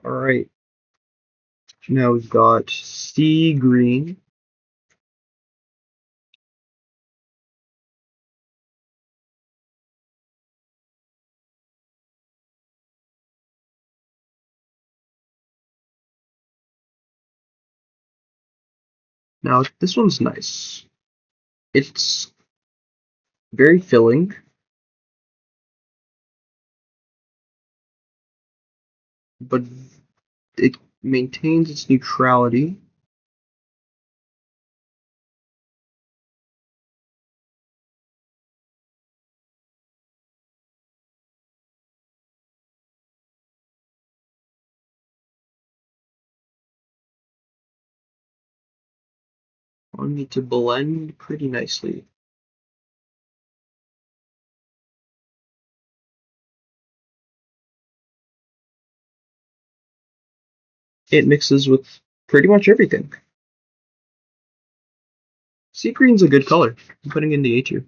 Alright. Now we've got sea green. Now this one's nice. It's very filling. But it maintains its neutrality. Allowing it to blend pretty nicely. It mixes with pretty much everything. Sea green's a good color. I'm putting in the A tier.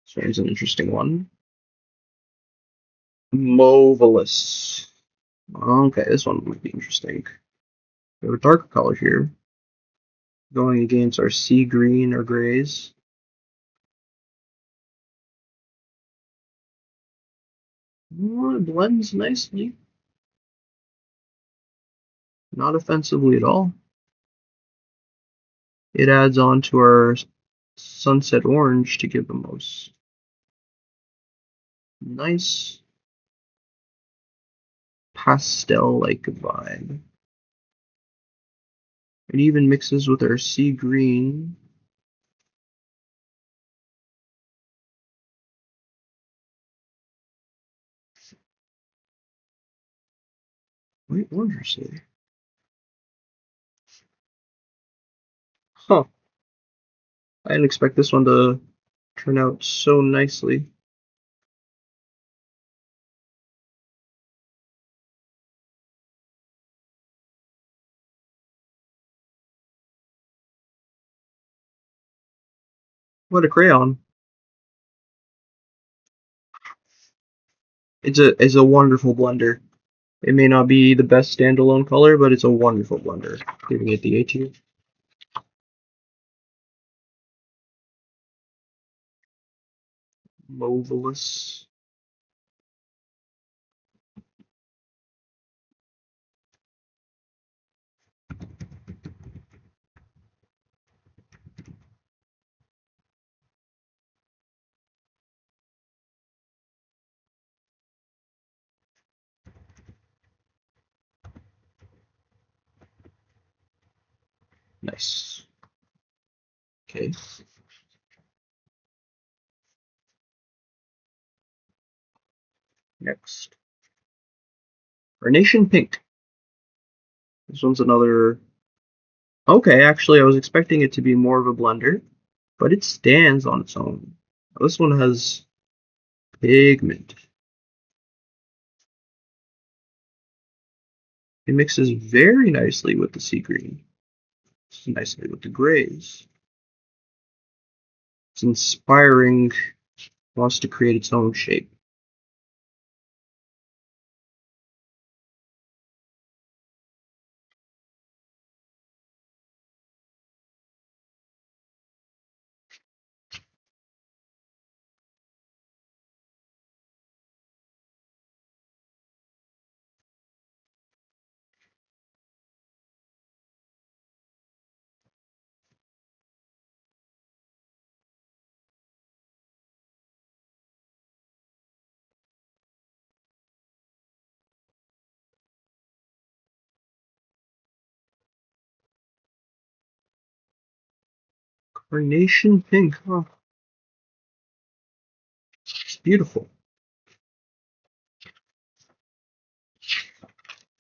So here's an interesting one. Mauvelous. Okay, this one might be interesting. We have a darker color here, going against our sea green or grays. Oh, it blends nicely. Not offensively at all. It adds on to our sunset orange to give the most nice pastel-like vibe. It even mixes with our sea green. Wait, orange say? Huh. I didn't expect this one to turn out so nicely. What a crayon. It's a wonderful blender. It may not be the best standalone color, but it's a wonderful blender. Giving it the A tier. Moveless. Nice. Okay. Next. Carnation Pink. This one's another. Okay, actually, I was expecting it to be more of a blender, but it stands on its own. This one has pigment. It mixes very nicely with the sea green. Nicely with the grays. It's inspiring. Wants to create its own shape. Carnation Pink. Oh, it's beautiful.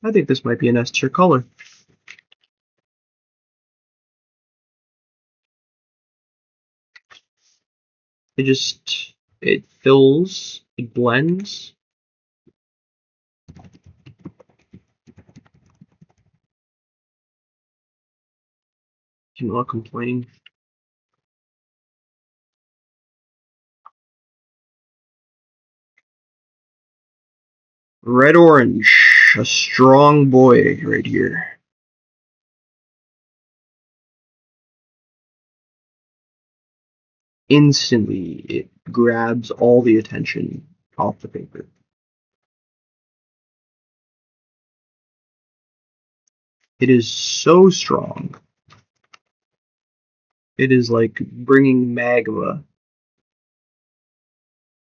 I think this might be an S tier color. It fills, it blends. Cannot complain. Red orange, a strong boy right here. Instantly, it grabs all the attention off the paper. It is so strong. It is like bringing magma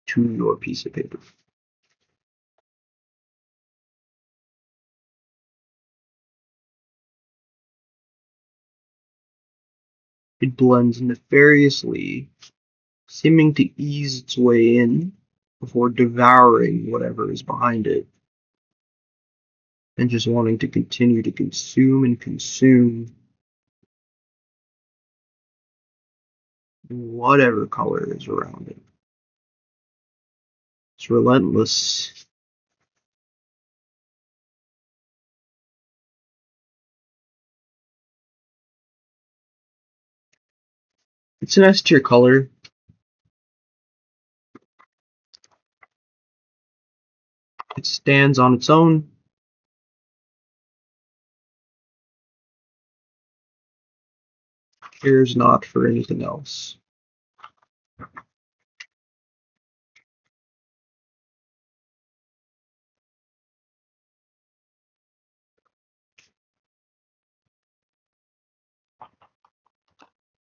to your piece of paper. It blends nefariously, seeming to ease its way in before devouring whatever is behind it, and just wanting to continue to consume and consume whatever color is around it. It's relentless. It's an S tier color. It stands on its own. Cares not for anything else.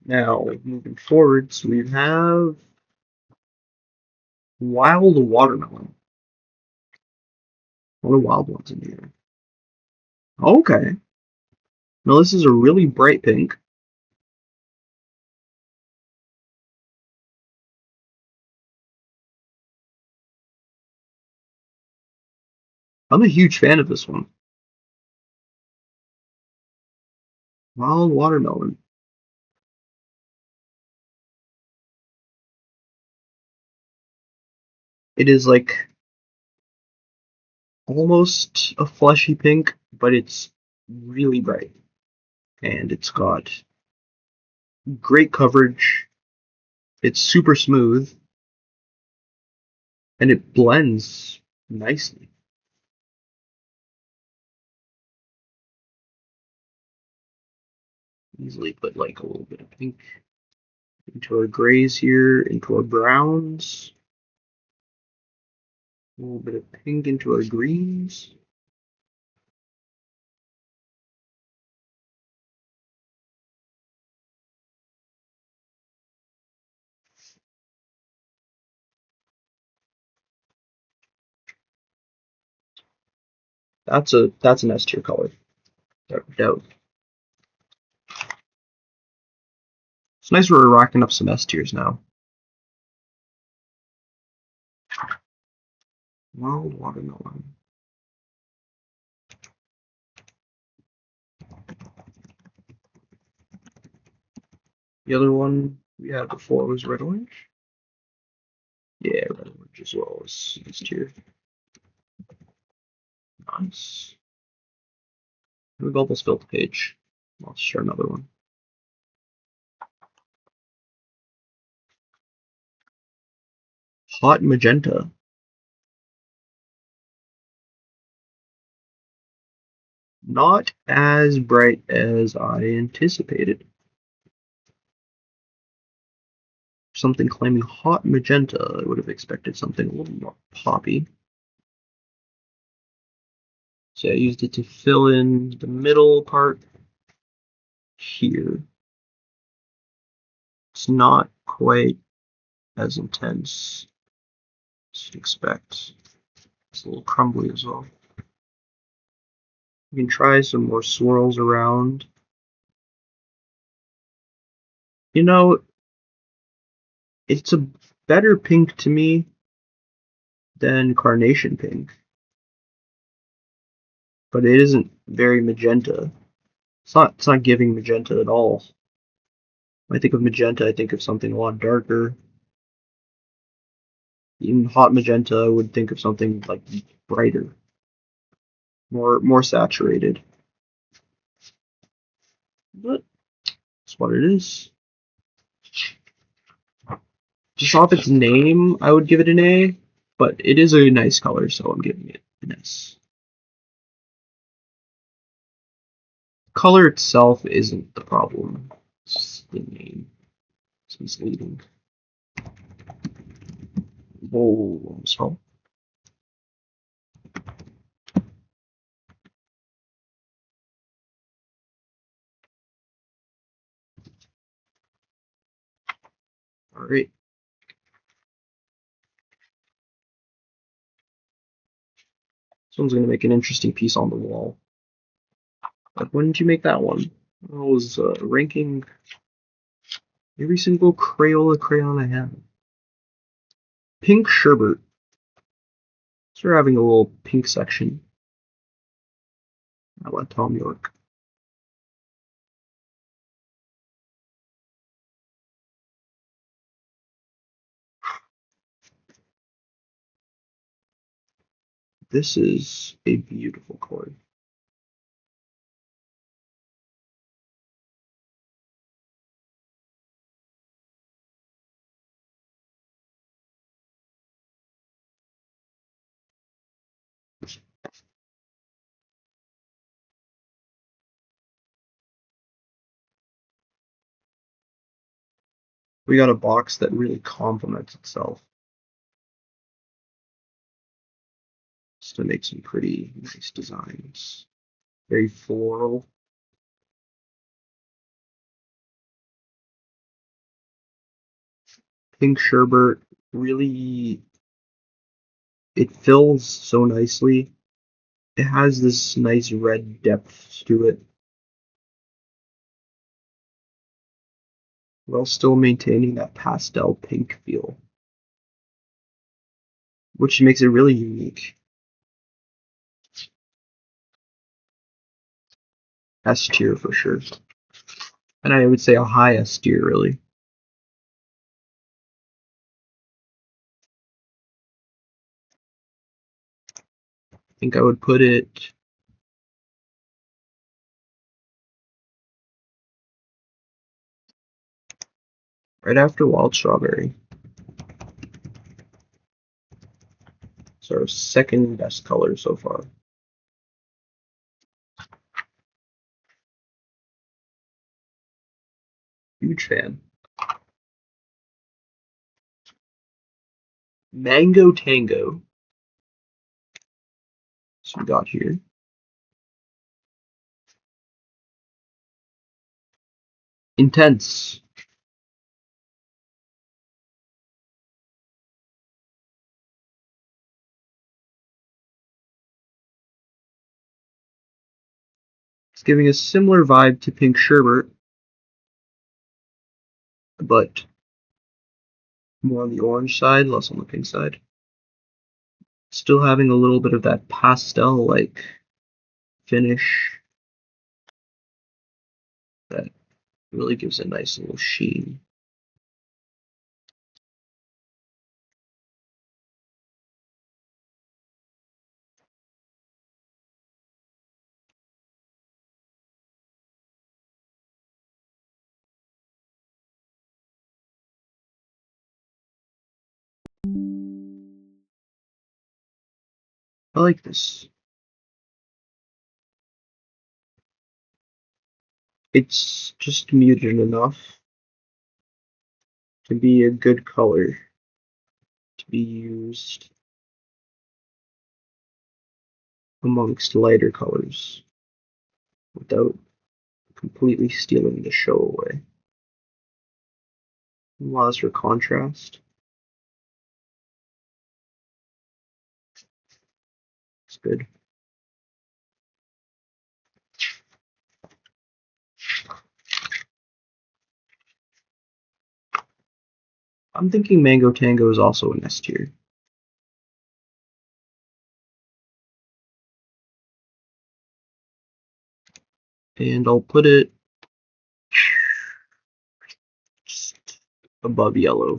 Now, moving forwards, we have Wild Watermelon. What are wild ones in here? Okay. Now, this is a really bright pink. I'm a huge fan of this one. Wild Watermelon. It is like almost a fleshy pink, but it's really bright. And it's got great coverage. It's super smooth. And it blends nicely. Easily put like a little bit of pink into our grays here, into our browns. A little bit of pink into our greens. That's an S tier color. Without doubt. It's nice we're racking up some S tiers now. Wild watermelon. The other one we had before was red orange. Yeah, red orange as well as S tier. Nice. We've almost filled the page. I'll share another one. Hot magenta. Not as bright as I anticipated. Something claiming hot magenta, I would have expected something a little more poppy. So I used it to fill in the middle part here. It's not quite as intense as you'd expect. It's a little crumbly as well. You can try some more swirls around. You know, it's a better pink to me than carnation pink, but it isn't very magenta. It's not giving magenta at all. When I think of magenta, I think of something a lot darker. Even hot magenta, I would think of something like brighter, more saturated. But that's what it is. Just off its name, I would give it an A, but it is a nice color, so I'm giving it an S. Color itself isn't the problem. It's the name. It's misleading. Whoa, almost fell. Alright. This one's going to make an interesting piece on the wall. But when did you make that one? I was ranking every single Crayola crayon I have. Pink sherbet. So we're having a little pink section. I let Tom York. This is a beautiful color. We got a box that really complements itself. Just to make some pretty nice designs. Very floral. Pink sherbet really, it fills so nicely. It has this nice red depth to it, while still maintaining that pastel pink feel, which makes it really unique. S tier for sure. And I would say a high S tier, really. I think I would put it right after Wild Strawberry. It's our second best color so far. Huge fan. Mango Tango. So we got here. Intense. It's giving a similar vibe to Pink Sherbet, but more on the orange side, less on the pink side. Still having a little bit of that pastel-like finish that really gives a nice little sheen. I like this. It's just muted enough to be a good color to be used amongst lighter colors without completely stealing the show away. Allows for contrast. It's good. I'm thinking Mango Tango is also an S tier. And I'll put it just above yellow.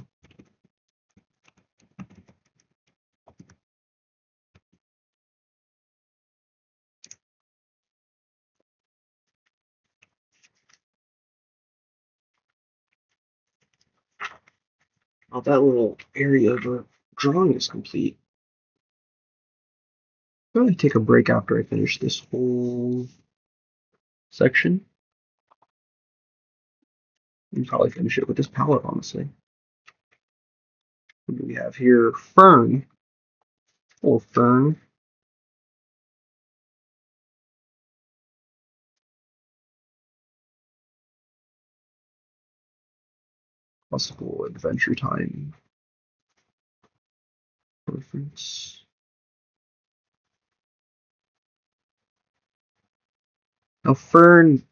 Now that little area of the drawing is complete. I'm going to take a break after I finish this whole section. And probably finish it with this palette, honestly. What do we have here? Fern. Oh, fern. Possible Adventure Time reference. Now, fern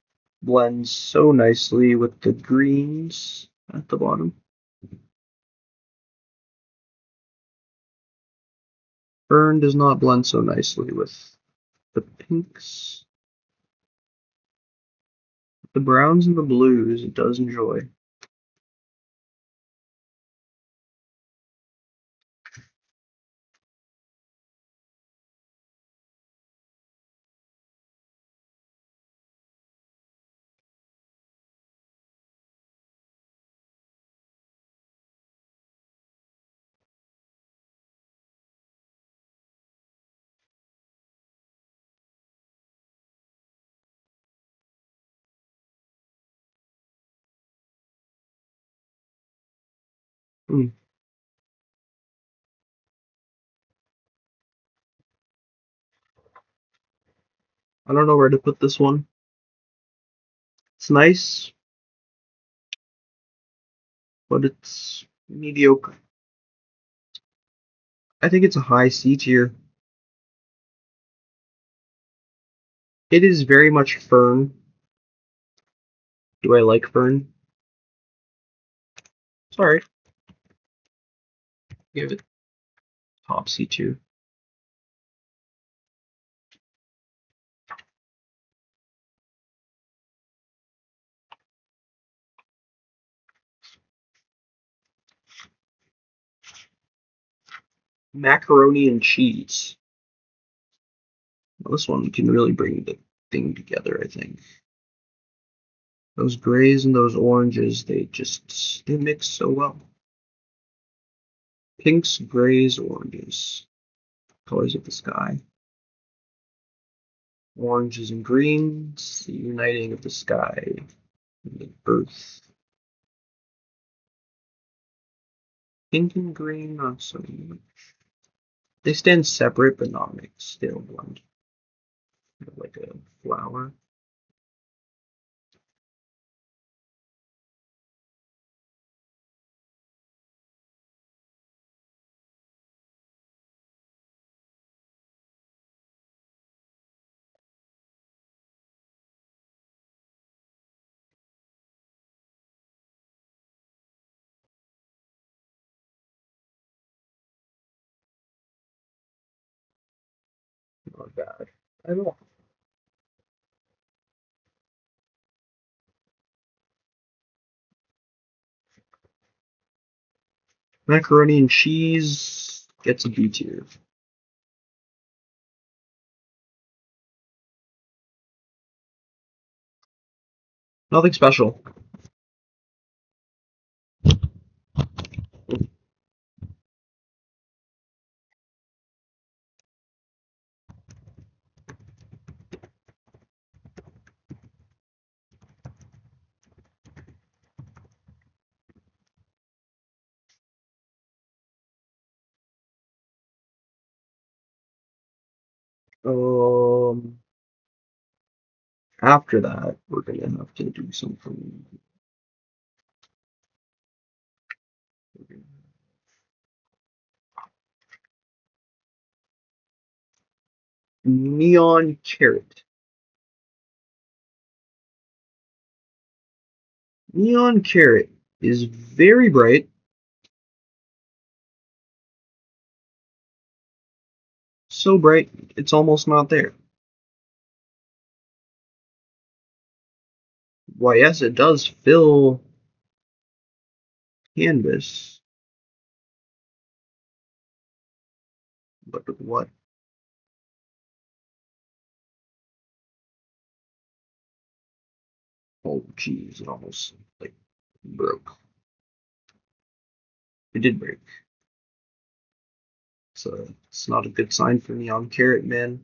blends so nicely with the greens at the bottom. Fern does not blend so nicely with the pinks. The browns and the blues it does enjoy. Hmm. I don't know where to put this one. It's nice, but it's mediocre. I think it's a high C tier. It is very much fern. Do I like fern? Sorry. Give it top C2. Macaroni and cheese. Well, this one can really bring the thing together, I think. Those grays and those oranges, they mix so well. Pinks, grays, oranges. Colors of the sky. Oranges and greens, the uniting of the sky and the earth. Pink and green, not so much. They stand separate, but not mixed. They don't blend. like a flower. Not bad at all. Macaroni and cheese gets a B tier. Nothing special. Um, After that, we're gonna have to do something. Neon carrot. Neon carrot is very bright, so bright it's almost not there. Why, yes, it does fill canvas, but with what? Oh, geez, it almost like broke. It did break. So it's not a good sign for neon carrot, man.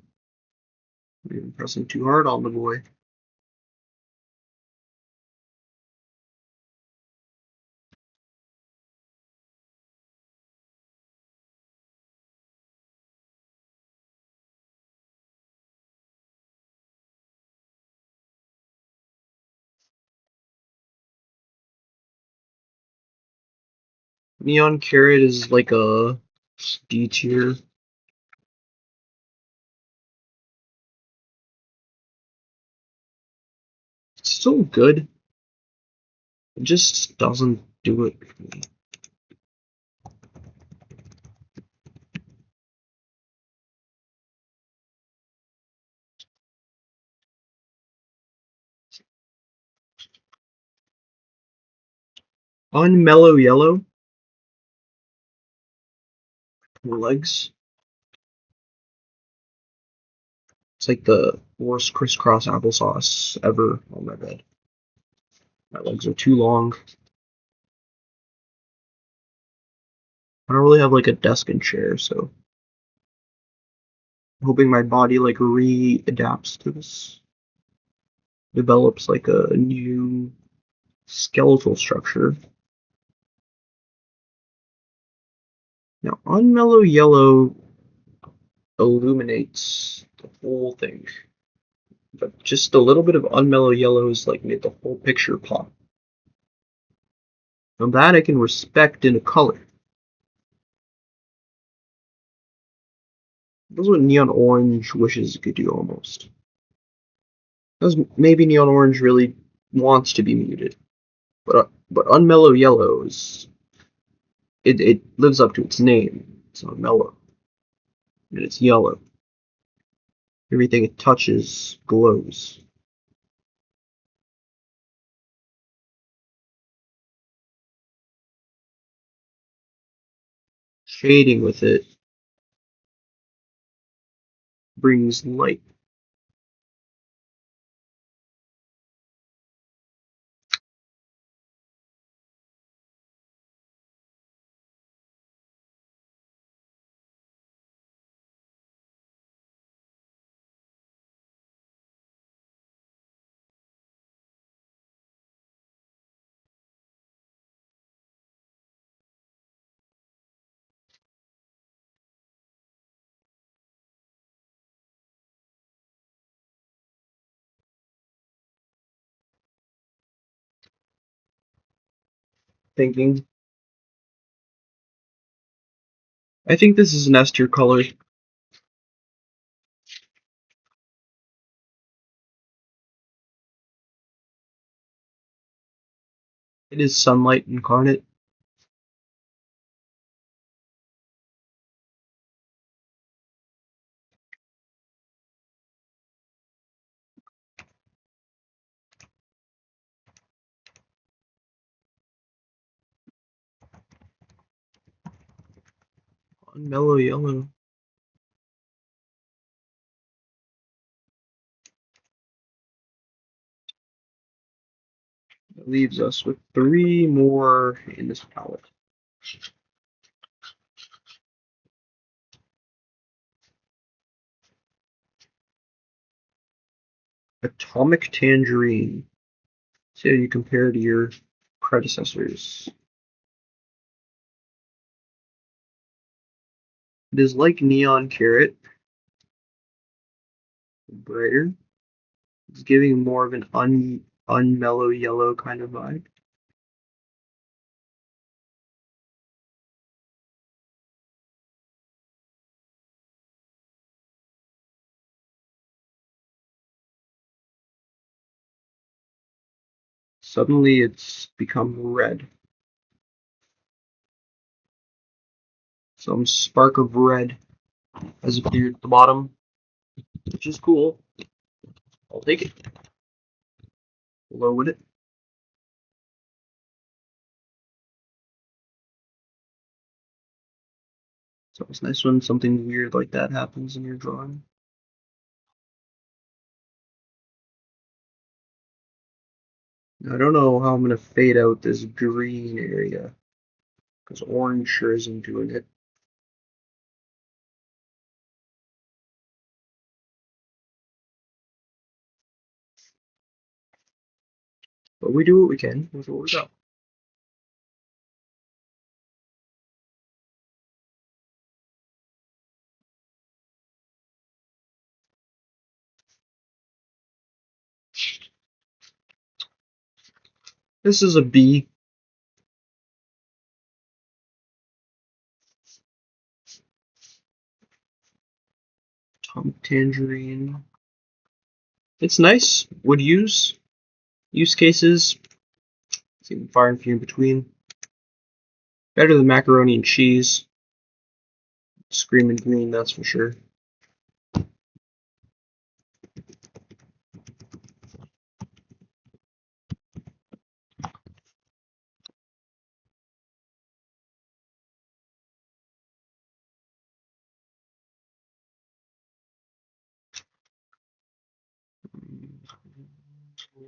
You're pressing too hard on the boy. Neon carrot is like a D tier. It's still good. It just doesn't do it for me. Unmellow yellow. Legs. It's like the worst crisscross applesauce ever on my bed. My legs are too long. I don't really have like a desk and chair, so I'm hoping my body like readapts to this. Develops like a new skeletal structure. Now, unmellow yellow illuminates the whole thing, but just a little bit of unmellow yellow is like made the whole picture pop. Now that I can respect in a color. That's what neon orange wishes it could do almost. Because maybe neon orange really wants to be muted, but unmellow yellow is it lives up to its name. It's unmellow and it's yellow. Everything it touches glows. Shading with it brings light. thinking. I think this is an S tier color. It is sunlight incarnate. On mellow yellow. That leaves us with 3 more in this palette. Atomic Tangerine. See how you compare to your predecessors. It is like Neon Carrot, brighter. It's giving more of an unmellow yellow kind of vibe. Suddenly it's become red. Some spark of red has appeared at the bottom, which is cool. I'll take it. Load it. So it's nice when something weird like that happens in your drawing. Now, I don't know how I'm going to fade out this green area, because orange sure isn't doing it. But we do what we can with what we got. This is a B. Tom Tangerine. It's nice. Would use. Use cases. It's even far and few in between. Better than macaroni and cheese. Screaming green, that's for sure.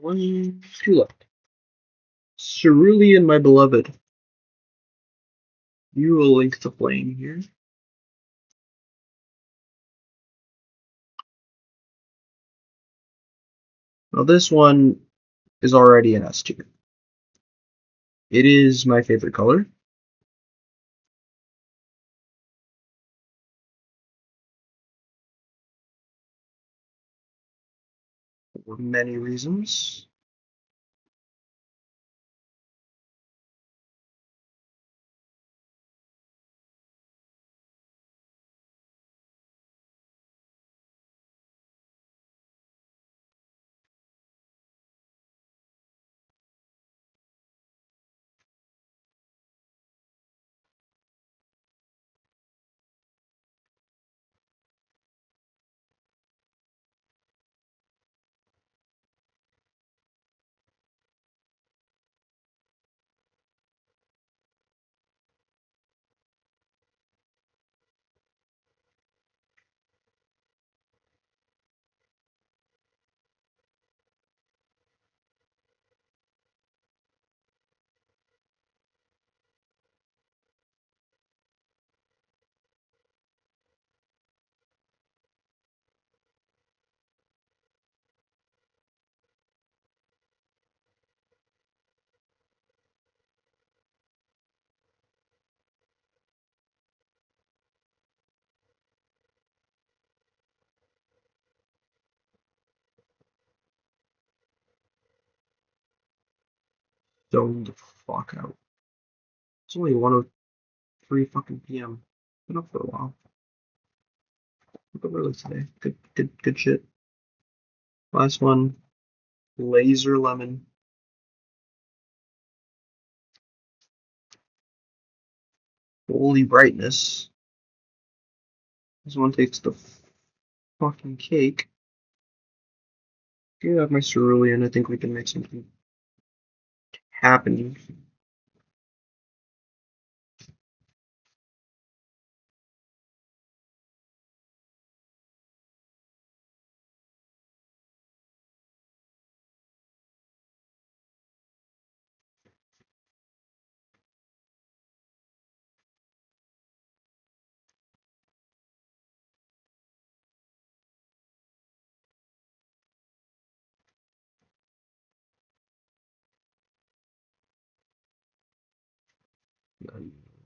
One, two left. Cerulean, my beloved. You will link the flame here. Now this one is already an S tier. It is my favorite color. For many reasons. Zone the fuck out. It's only 1:03 fucking p.m. Been up for a while. Woke up early today. Good shit. Last one, laser lemon. Holy brightness. This one takes the fucking cake. You have my cerulean. I think we can make something happen.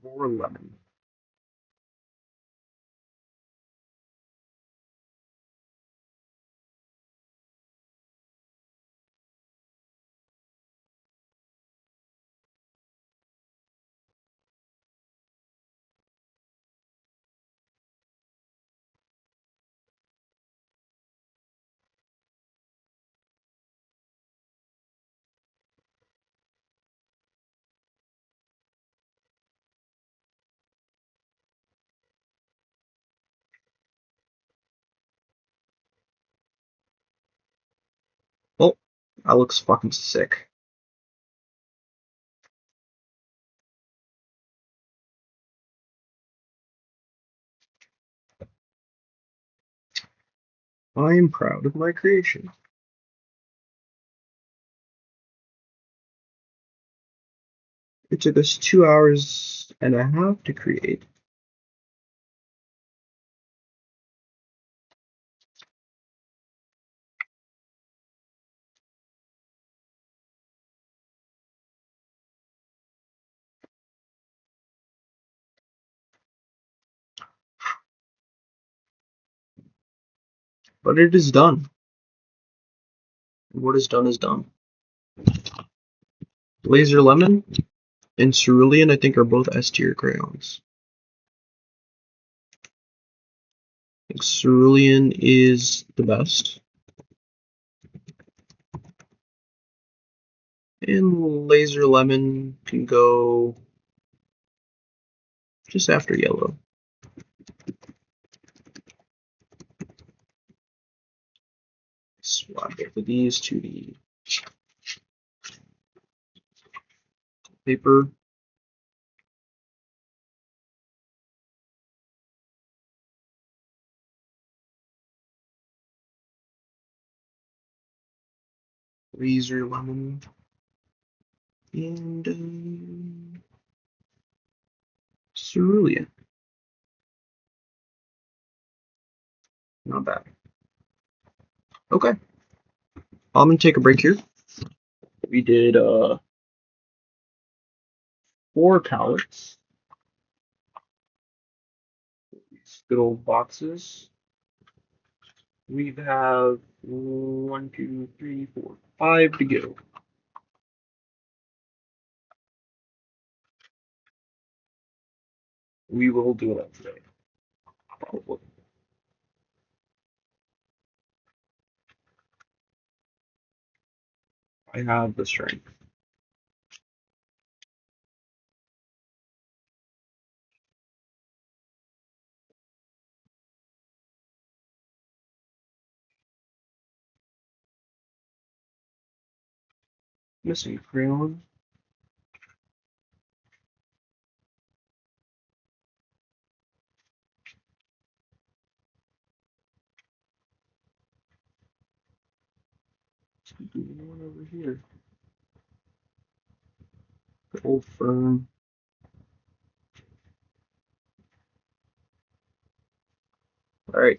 More lemon. Oh, that looks fucking sick. I am proud of my creation. It took us 2 hours and a half to create. But it is done. And what is done is done. Laser lemon and cerulean, I think, are both S tier crayons. I think cerulean is the best. And laser lemon can go just after yellow. Swap both of these to the paper. Laser lemon. And cerulean. Not bad. Okay. I'm gonna take a break here. We did 4 pallets. These good old boxes. We have 1, 2, 3, 4, 5 to go. We will do that today. Probably. I have the strength. Missing crayon. Do one over here. The old fern. All right.